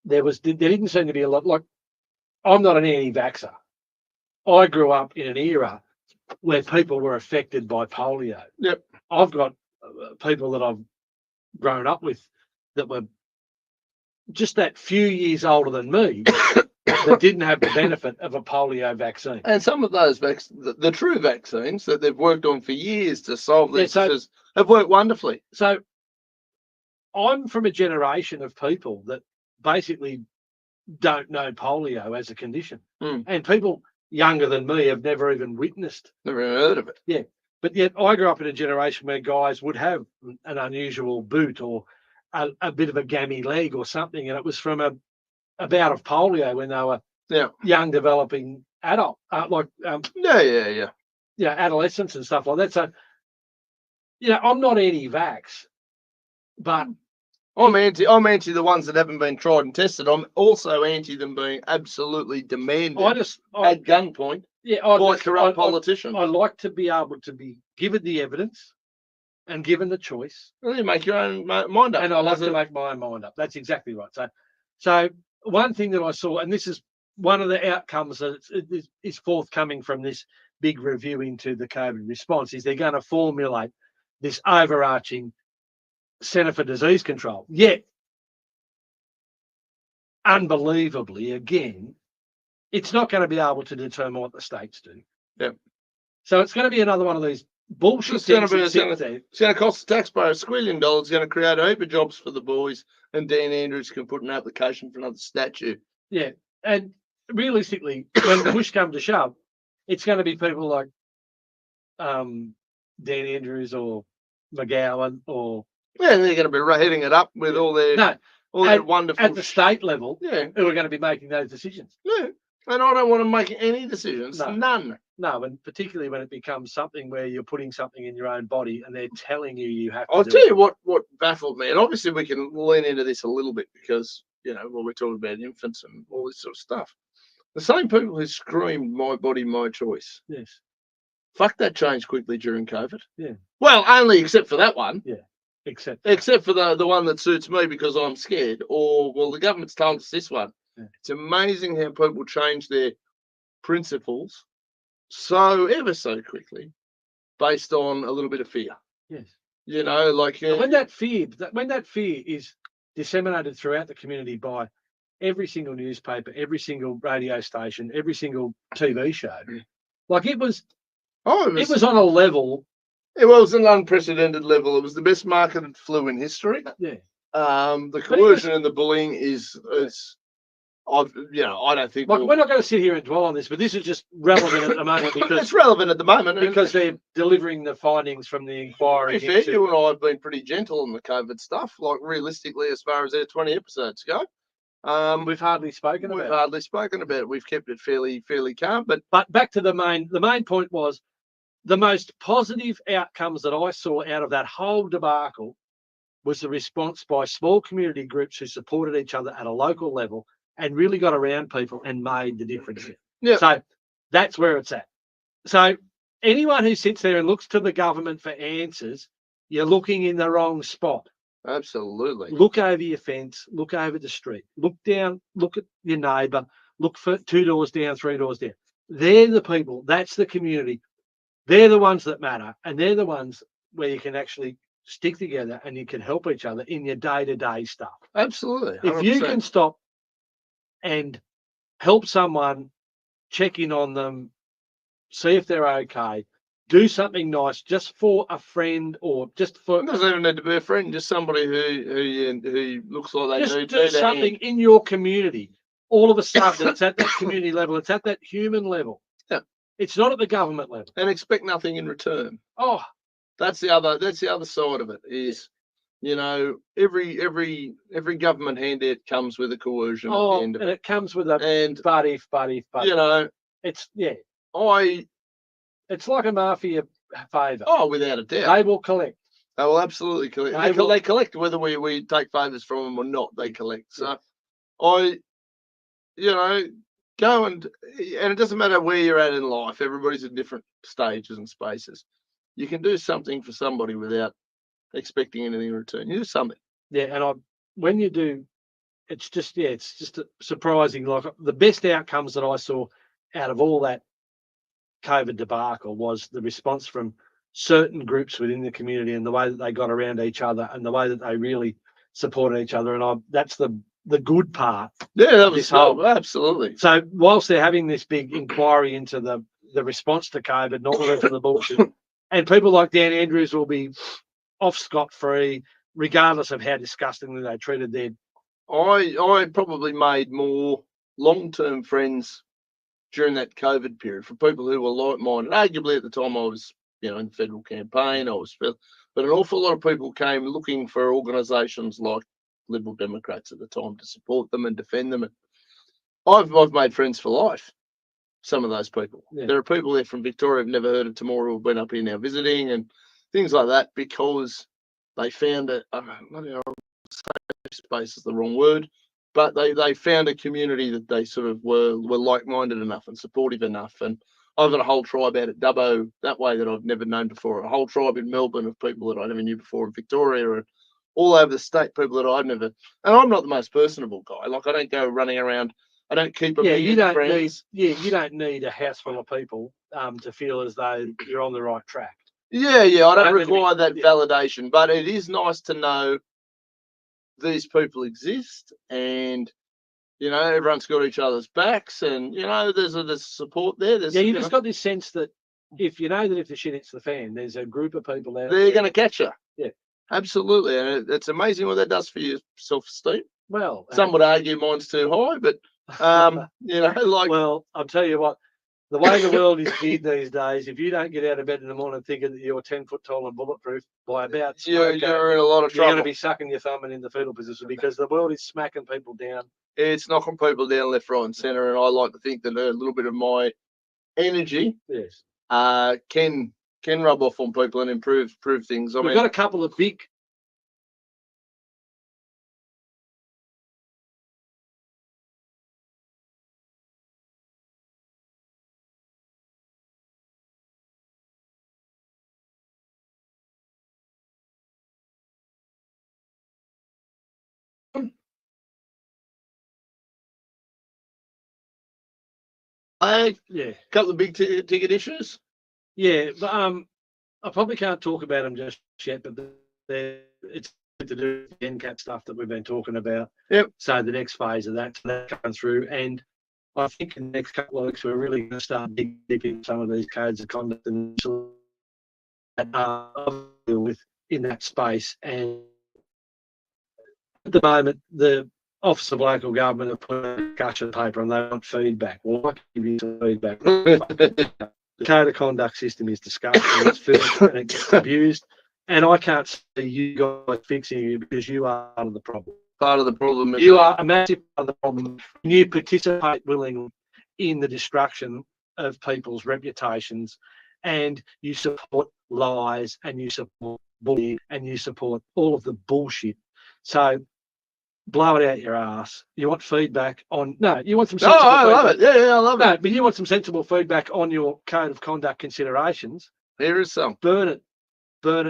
there didn't seem to be a lot. Like, I'm not an anti-vaxxer. I grew up in an era where people were affected by polio. Yep. I've got people that I've grown up with that were just that few years older than me that didn't have the benefit of a polio vaccine. And some of those the true vaccines that they've worked on for years to solve these issues have worked wonderfully. So I'm from a generation of people that basically don't know polio as a condition. And people younger than me have never even witnessed. Never heard of it. Yeah. But yet I grew up in a generation where guys would have an unusual boot or a bit of a gammy leg or something, and it was from a bout of polio when they were young, developing adult, adolescents and stuff like that. So, I'm not anti-vax, but I'm anti the ones that haven't been tried and tested. I'm also anti them being absolutely demanded at gunpoint by corrupt politicians. I like to be able to be given the evidence and given the choice. Well, you make your own mind up. And I love to make my own mind up. That's exactly right. So one thing that I saw, and this is one of the outcomes that is forthcoming from this big review into the COVID response, is they're going to formulate this overarching Centre for Disease Control. Yet, unbelievably, again, it's not going to be able to determine what the states do. Yeah. So it's going to be another one of these bullshit things. It's going to cost the taxpayer $1 squillion. It's going to create a heap of jobs for the boys, and Dan Andrews can put an application for another statue. Yeah, and realistically, when the push comes to shove, it's going to be people like Dan Andrews or McGowan or they're going to be hitting it up with all their wonderful at the state level. Yeah, who are going to be making those decisions. Yeah, and I don't want to make any decisions. No. None. No, and particularly when it becomes something where you're putting something in your own body and they're telling you have to. I'll tell you what baffled me, and obviously we can lean into this a little bit because, when we're talking about infants and all this sort of stuff. The same people who screamed, "My body, my choice." Yes. Fuck, that changed quickly during COVID. Yeah. Well, only except for that one. Yeah. Except for the one that suits me because I'm scared. Or, well, the government's telling us this one. Yeah. It's amazing how people change their principles ever so quickly based on a little bit of fear. Yes. When that fear is disseminated throughout the community by every single newspaper, every single radio station, every single TV show, it was on a level. It was an unprecedented level. It was the best marketed flu in history. Yeah. The coercion and the bullying is I don't think we're not going to sit here and dwell on this, but this is just relevant at the moment because it's relevant at the moment because they're delivering the findings from the inquiry. You and I have been pretty gentle on the COVID stuff. Like, realistically, as far as our 20 episodes go, we've hardly spoken about it. We've kept it fairly calm. But back to the main point was the most positive outcomes that I saw out of that whole debacle was the response by small community groups who supported each other at a local level and really got around people and made the difference. Yeah. So that's where it's at. So anyone who sits there and looks to the government for answers, you're looking in the wrong spot. Absolutely. Look over your fence, look over the street, look down, look at your neighbour, look for 2 doors down, 3 doors down. They're the people, that's the community. They're the ones that matter, and they're the ones where you can actually stick together and you can help each other in your day-to-day stuff. Absolutely. 100%. If you can stop and help someone, check in on them, see if they're okay, do something nice just for a friend or just for... It doesn't even need to be a friend, just somebody who looks like they just do something in your community. All of a sudden, it's at that community level, it's at that human level. Yeah. It's not at the government level. And expect nothing in return. Oh, that's the other side of it is, every government handout comes with a coercion at the end of it. And it comes with a but if. It's like a mafia favour. Oh, without a doubt. They will collect. They will absolutely collect. They collect whether we take favours from them or not. They collect. So I, go and it doesn't matter where you're at in life. Everybody's in different stages and spaces. You can do something for somebody without expecting anything in return. You do something. Yeah, and when you do, it's just surprising. Like the best outcomes that I saw out of all that COVID debacle was the response from certain groups within the community and the way that they got around each other and the way that they really supported each other. And that's the good part. Yeah, that was absolutely. So whilst they're having this big inquiry into the response to COVID and all the rest of the bullshit, and people like Dan Andrews will be off scot-free, regardless of how disgustingly they treated their. I probably made more long-term friends during that COVID period for people who were like-minded. Arguably at the time I was, in the federal campaign, but an awful lot of people came looking for organisations like Liberal Democrats at the time to support them and defend them. And I've made friends for life. Some of those people. Yeah. There are people there from Victoria who've never heard of Temora who've been up here now visiting and things like that because they found safe space is the wrong word, but they found a community that they sort of were like-minded enough and supportive enough. And I've got a whole tribe out at Dubbo that way that I've never known before. A whole tribe in Melbourne of people that I never knew before in Victoria and all over the state, people that I've never. And I'm not the most personable guy. Like I don't go running around. I don't keep a million friends. You don't need a house full of people to feel as though you're on the right track. Yeah. I don't require that validation, but it is nice to know these people exist and, everyone's got each other's backs and, there's support there. You just got this sense that if the shit hits the fan, there's a group of people out there. They're going to catch you. Yeah. Absolutely. And it's amazing what that does for your self-esteem. Well, some would argue mine's too high, but, Well, I'll tell you what, the way the world is geared these days, if you don't get out of bed in the morning thinking that you're 10 foot tall and bulletproof, you're in a lot of trouble. You're going to be sucking your thumb and in the fetal position because the world is smacking people down. It's knocking people down left, right, and centre. And I like to think that a little bit of my energy, can rub off on people and improve things. We've got a couple of big. A couple of big ticket issues. Yeah, but I probably can't talk about them just yet, but it's to do with the NCAP stuff that we've been talking about. Yep. So the next phase of that comes through, and I think in the next couple of weeks we're really going to start digging deep into some of these codes of conduct and deal with in that space. And at the moment, the Office of Local Government have put a discussion paper and they want feedback. Well, I can give you some feedback. The code of conduct system is disgusting, it's filthy and it gets abused. And I can't see you guys fixing it because you are part of the problem. Part of the problem. You are a massive part of the problem. You participate willingly in the destruction of people's reputations and you support lies and you support bullying and you support all of the bullshit. So blow it out your ass. You want feedback on you want some sensible I love it. Yeah, I love it. But you want some sensible feedback on your code of conduct considerations. Here is some. Burn it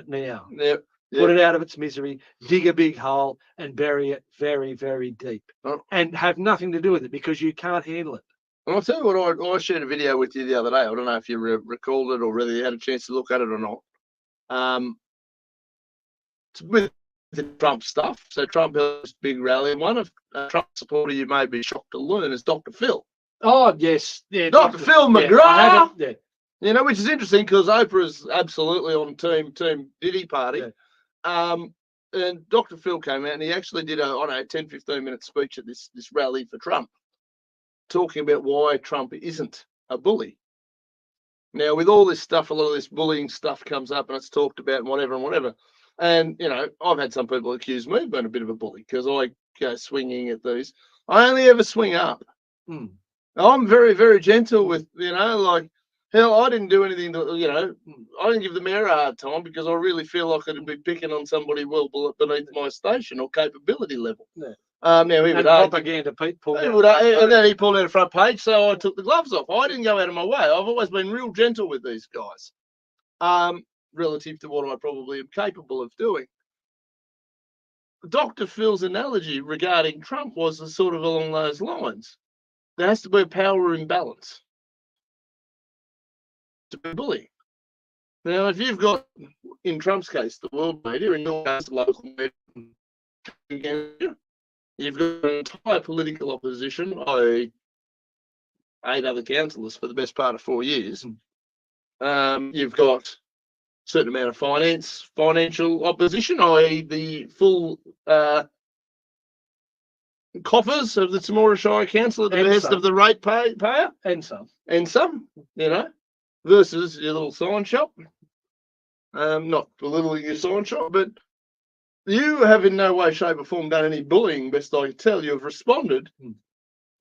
now. Yep. Put it out of its misery, dig a big hole and bury it very, very deep. And have nothing to do with it because you can't handle it. And I'll tell you what, I shared a video with you the other day. I don't know if you recalled it or whether you had a chance to look at it or not. It's with the Trump stuff. So Trump has this big rally, and one of Trump's supporter you may be shocked to learn is Dr. Phil. Oh, yes. Yeah, Dr. Phil McGrath. Yeah. Which is interesting because Oprah's absolutely on Team Diddy Party. Yeah. And Dr. Phil came out and he actually did a 10, 15-minute speech at this rally for Trump, talking about why Trump isn't a bully. Now, with all this stuff, a lot of this bullying stuff comes up and it's talked about and whatever. And, I've had some people accuse me of being a bit of a bully because I go swinging at these. I only ever swing up. I'm very, very gentle with, Hell, I didn't do anything to, I didn't give the mayor a hard time because I really feel like it'd be picking on somebody well beneath my station or capability level. Yeah. Now he And would argue, propaganda Pete pulled he out. would, and then he pulled out a front page, so I took the gloves off. I didn't go out of my way. I've always been real gentle with these guys, relative to what I probably am capable of doing. Dr. Phil's analogy regarding Trump was sort of along those lines. There has to be a power imbalance to be bullying. Now, if you've got, in Trump's case, the world media, in your case, the local media, you've got an entire political opposition, i.e., 8 other councillors for the best part of 4 years. You've got a certain amount of financial opposition, i.e., the full coffers of the Temora Shire Council at the behest of the ratepayer. And some. And some, versus your little sign shop. Not belittling your sign shop, but you have in no way, shape, or form done any bullying, best I can tell. You've responded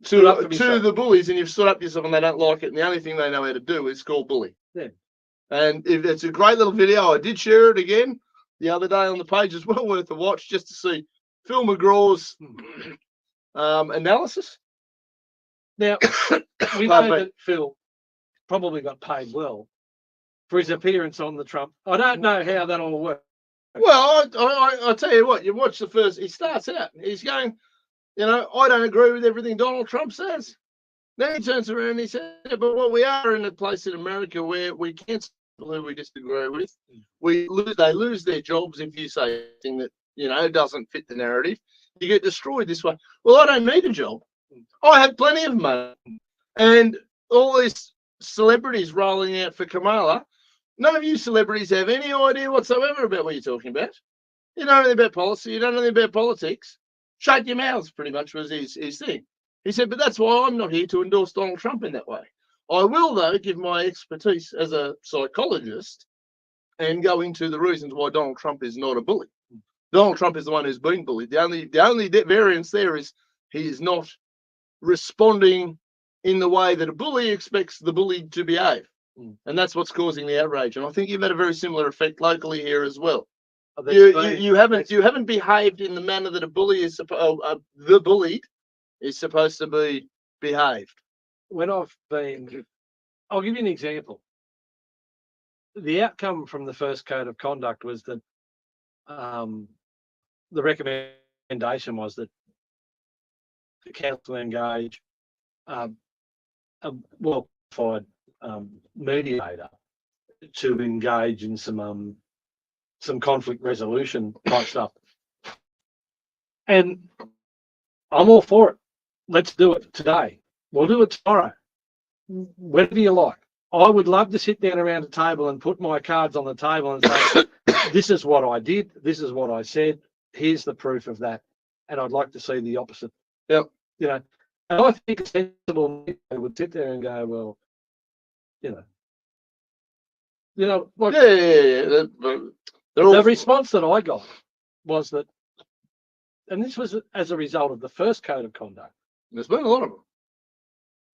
to the bullies, and you've stood up yourself, and they don't like it. And the only thing they know how to do is call bully. Yeah. And if it's a great little video, I did share it again the other day on the page. It's well worth a watch just to see Phil McGraw's analysis. Now, we know that Phil probably got paid well for his appearance on the Trump. I don't know how that all works. Well, I tell you what, you watch the first, he starts out, he's going, I don't agree with everything Donald Trump says. Then he turns around and he says, but what we are in a place in America where we cancel people who we disagree with. They lose their jobs if you say anything that, doesn't fit the narrative. You get destroyed this way. Well, I don't need a job. I have plenty of money. And all these celebrities rolling out for Kamala, none of you celebrities have any idea whatsoever about what you're talking about. You don't know anything about policy. You don't know anything about politics. Shut your mouths, pretty much, was his thing. He said, but that's why I'm not here to endorse Donald Trump in that way. I will, though, give my expertise as a psychologist and go into the reasons why Donald Trump is not a bully. Donald Trump is the one who's been bullied. The only variance there is he is not responding in the way that a bully expects the bullied to behave. And that's what's causing the outrage. And I think you've had a very similar effect locally here as well. You haven't behaved in the manner that a bully is the bullied is supposed to be behaved. When I'll give you an example. The outcome from the first code of conduct was that the recommendation was that the council engage a well-qualified mediator to engage in some conflict resolution type stuff. And I'm all for it. Let's do it today. We'll do it tomorrow. Whatever you like. I would love to sit down around a table and put my cards on the table and say, this is what I did. This is what I said. Here's the proof of that. And I'd like to see the opposite. Yep. And I think a sensible mediator would sit there and go, well, like the response that I got was that, and this was as a result of the first code of conduct. There's been a lot of them.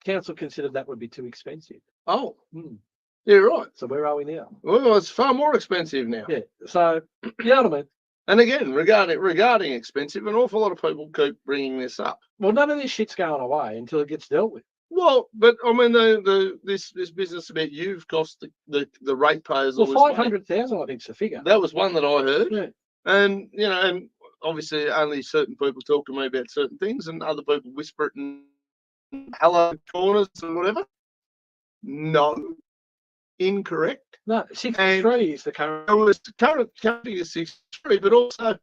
Council considered that would be too expensive. Oh, yeah, right. So where are we now? Well, it's far more expensive now. Yeah. So, you know what I mean? And again, regarding expensive, an awful lot of people keep bringing this up. Well, none of this shit's going away until it gets dealt with. Well, but I mean, this business about you've cost the ratepayers. Well, 500,000, I think's the figure. That was one that I heard. Yeah. And and obviously only certain people talk to me about certain things, and other people whisper it in hello corners and whatever. No, incorrect. No, 63 is the current. It was currently is 63, but also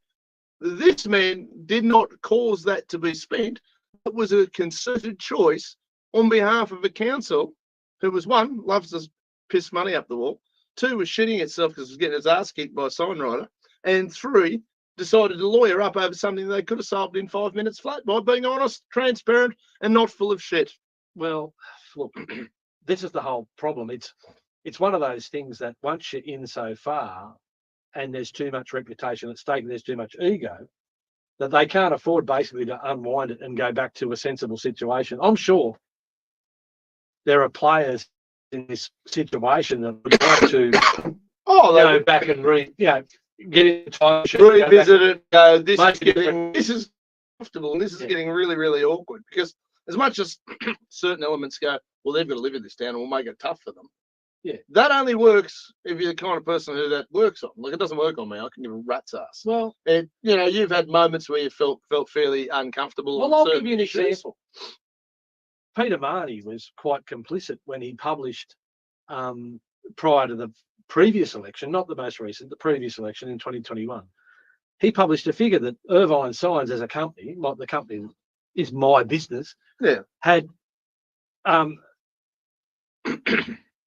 this man did not cause that to be spent. It was a concerted choice on behalf of a council who was, one, loves to piss money up the wall, two, was shitting itself because it was getting its ass kicked by a signwriter, and three, decided to lawyer up over something they could have solved in 5 minutes flat by being honest, transparent, and not full of shit. Well, look, this is the whole problem. It's one of those things that once you're in so far and there's too much reputation at stake, there's too much ego, that they can't afford basically to unwind it and go back to a sensible situation. I'm sure there are players in this situation that would like to Oh, back and get into time machine, revisit it. This Make is a getting comfortable, and this is getting really, really awkward because as much as certain elements go, well, they've got to live in this town, and we'll make it tough for them. Yeah, that only works if you're the kind of person who that works on. Like, it doesn't work on me. I can give a rat's ass. Well, you've had moments where you felt fairly uncomfortable. Well, I'll give you an example. Peter Marnie was quite complicit when he published prior to the previous election, not the most recent, the previous election in 2021. He published a figure that Irvine Signs as a company, like the company is my business, had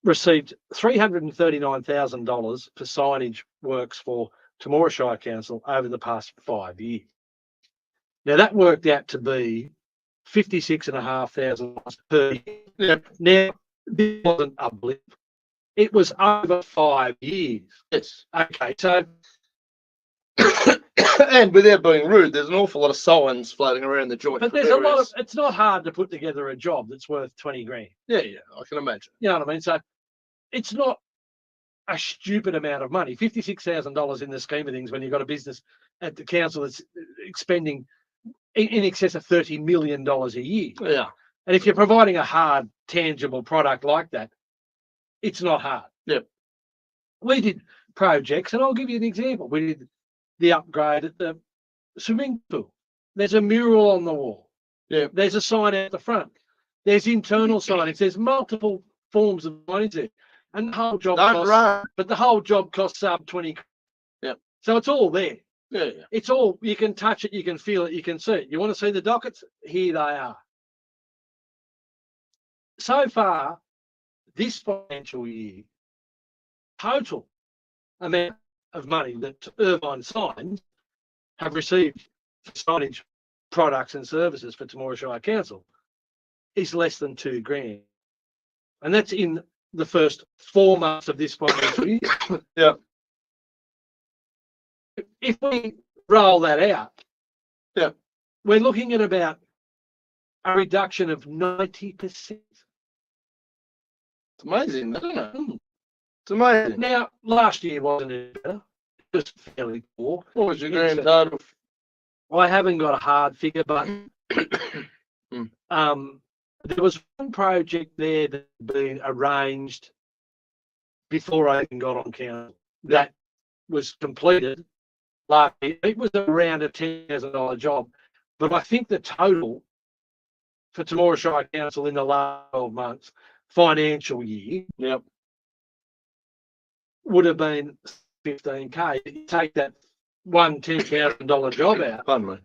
received $339,000 for signage works for Temora Shire Council over the past 5 years. Now that worked out to be $56,500 per year. Yeah. Now this wasn't a blip; it was over 5 years. Yes. Okay, so and without being rude, there's an awful lot of signs floating around the joint. But there's a lot of. It's not hard to put together a job that's worth 20 grand. Yeah, I can imagine. You know what I mean? So it's not a stupid amount of money. $56,000 in the scheme of things when you've got a business at the council that's expending in excess of $30 million a year. Yeah. And if you're providing a hard, tangible product like that, it's not hard. Yep. We did projects, and I'll give you an example. We did the upgrade at the swimming pool. There's a mural on the wall. Yeah. There's a sign out the front. There's internal signage. There's multiple forms of signage there. And the whole job costs sub 20. Yep. So it's all there. Yeah. It's all, you can touch it, you can feel it, you can see it. You want to see the dockets? Here they are. So far, this financial year, total amount of money that Irvine Signs have received for signage products and services for Temora Shire Council is less than $2 grand. And that's in the first 4 months of this financial year. Yeah. If we roll that out, we're looking at about a reduction of 90%. It's amazing, isn't it? It's amazing. Now, last year wasn't any better. It was fairly poor. What was your grand total? I haven't got a hard figure, but there was one project there that had been arranged before I even got on council that was completed last year. It was around a $10,000 job, but I think the total for Temora Shire Council in the last 12 months financial year would have been 15K. You take that one $10,000 job out. Pardon me.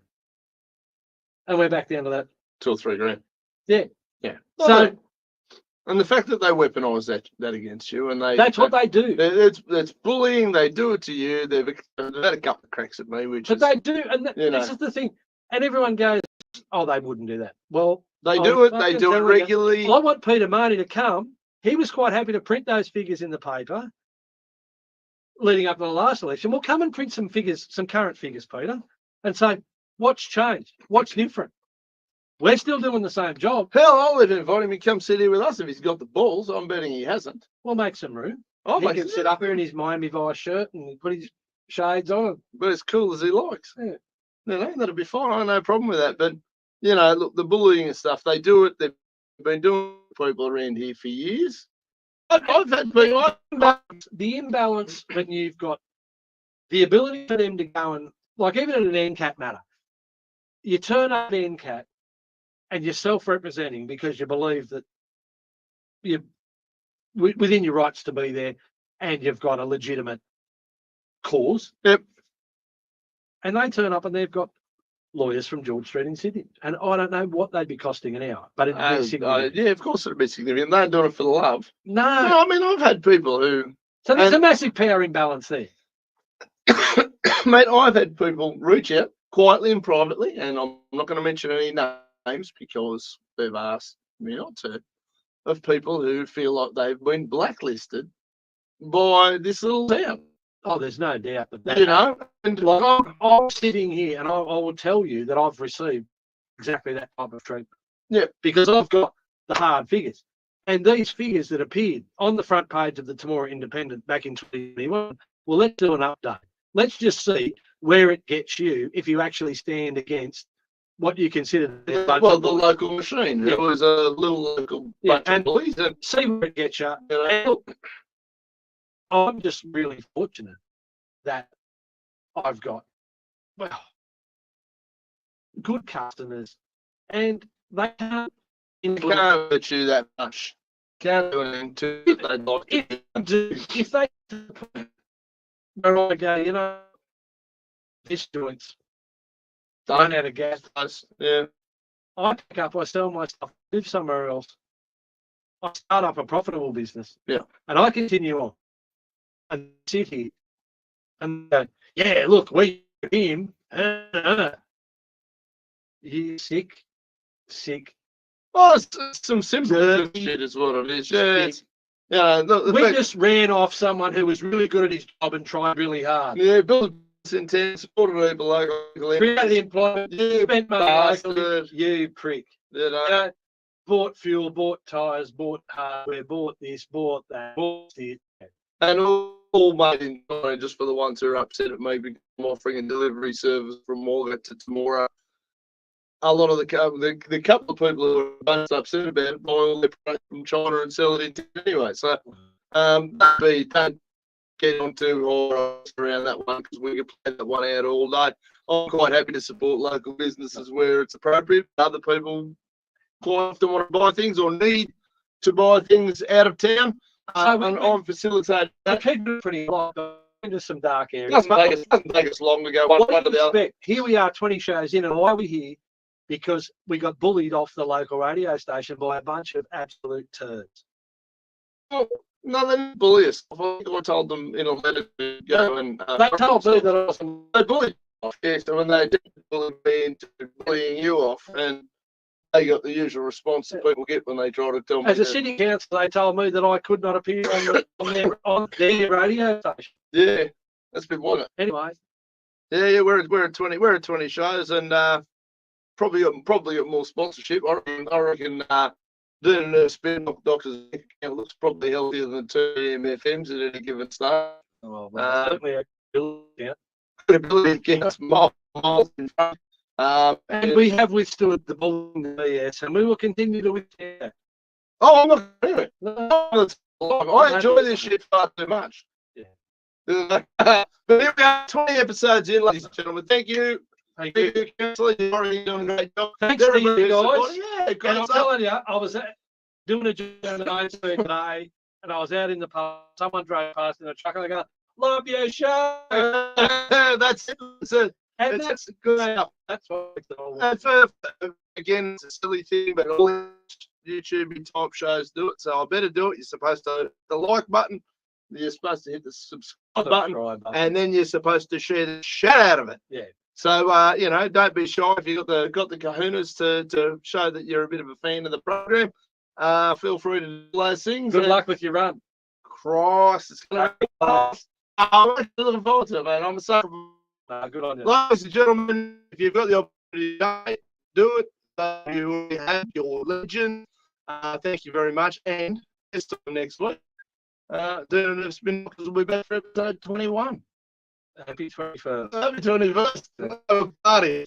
And we're back down to that 2 or 3 grand. Yeah. So, and the fact that they weaponise that against you, and that's what they do. It's bullying. They do it to you. They've had a couple of cracks at me, they do, and this is the thing. And everyone goes, "Oh, they wouldn't do that." Well, they do it. They do it regularly. I want Peter Marnie to come. He was quite happy to print those figures in the paper leading up to the last election. Well, come and print some figures, some current figures, Peter, and say what's changed, what's different. We're still doing the same job. Hell, I'll even invite him to come sit here with us if he's got the balls. I'm betting he hasn't. We'll make some room. He can sit up here in his Miami Vice shirt and put his shades on. But as cool as he likes. Yeah. That'll be fine. I have no problem with that. But, look, the bullying and stuff, they do it. They've been doing people around here for years. I've had people. The imbalance when you've got the ability for them to go and, like, even at an NCAT matter, you turn up NCAT and you're self-representing because you believe that you're within your rights to be there and you've got a legitimate cause. Yep. And they turn up and they've got lawyers from George Street in Sydney. And I don't know what they'd be costing an hour, but it'd be significant. Yeah, of course it'd be significant. They're doing it for the love. No, I mean, I've had people who... So there's a massive power imbalance there. Mate, I've had people reach out quietly and privately, and I'm not going to mention any names because they've asked me not to, of people who feel like they've been blacklisted by this little town. Oh, there's no doubt that. And like I'm sitting here and I will tell you that I've received exactly that type of treatment. Yeah. Because I've got the hard figures. And these figures that appeared on the front page of the Temora Independent back in 2021, well, let's do an update. Let's just see where it gets you if you actually stand against what you consider the local machine. It was a little local bunch of bullies. And see where it gets you. And look, I'm just really fortunate that I've got, well, good customers, and they can't hurt you that much. Can't do anything to it. If they where I go, you know, this joint's run out of gas. Yeah. I pick up, I sell my stuff, live somewhere else. I start up a profitable business. Yeah. And I continue on and sit here and go, yeah, look, we him. He's sick. Oh, it's some simple shit is what it is. Yeah, we just ran off someone who was really good at his job and tried really hard. Yeah, build intent, supported people locally. Create the employment, spent money locally, you prick. You know, bought fuel, bought tyres, bought hardware, bought this, bought that, bought this. And all made in China just for the ones who are upset at maybe offering a delivery service from Morgan to Temora. A lot of the couple of people who are most upset about it buy all their products from China and sell it in anyway. So don't get on too high around that one because we can play that one out all day. I'm quite happy to support local businesses where it's appropriate. Other people quite often want to buy things or need to buy things out of town. And I'm facilitating that. We keep it pretty long, into some dark areas. It doesn't take us long to go one way to the other. Here we are 20 shows in, and why are we here? Because we got bullied off the local radio station by a bunch of absolute turds. Oh, no, they didn't bully us. I told them in a letter to go and... they told me that they bullied off, yes, and when they did bully me into bullying you off, and they got the usual response that people get when they try to tell me. As a city council, they told me that I could not appear on their radio station. Yeah, that's a bit wasn't it? Anyway. Yeah, we're at 20 shows, and probably got more sponsorship. I reckon doing a spin off Doctors account looks probably healthier than 2 MFMs at any given start. Oh, well, certainly a credibility against miles in front. And we have withstood the bullying, yes, and we will continue to withstand it. Oh, I'm not doing it. No, I enjoy this shit far too much. Yeah. But here we are, 20 episodes in, ladies and gentlemen. Thank you. Thank you, Councillor. You're already doing a great job. Thanks to you guys. Yeah, great. And I'm telling you, I was doing a journey today, and I was out in the park. Someone drove past in a truck, and I go, "Love your show." That's it. That's good stuff. That's what it's all. Again, it's a silly thing, but all YouTube type shows do it. So I better do it. You're supposed to hit the like button. You're supposed to hit the subscribe button, and then you're supposed to share the shit out of it. Yeah. So don't be shy if you got the kahunas to show that you're a bit of a fan of the program. Feel free to do those things. Good luck with your run. Christ, it's going to be fast. I'm looking forward to it, man. I'm so good on you. Ladies and gentlemen, if you've got the opportunity, do it. You already have your legend. Thank you very much. And this time next week, doing a spin because we'll be back for episode 21. Happy 21st. Happy 21st. Oh, party.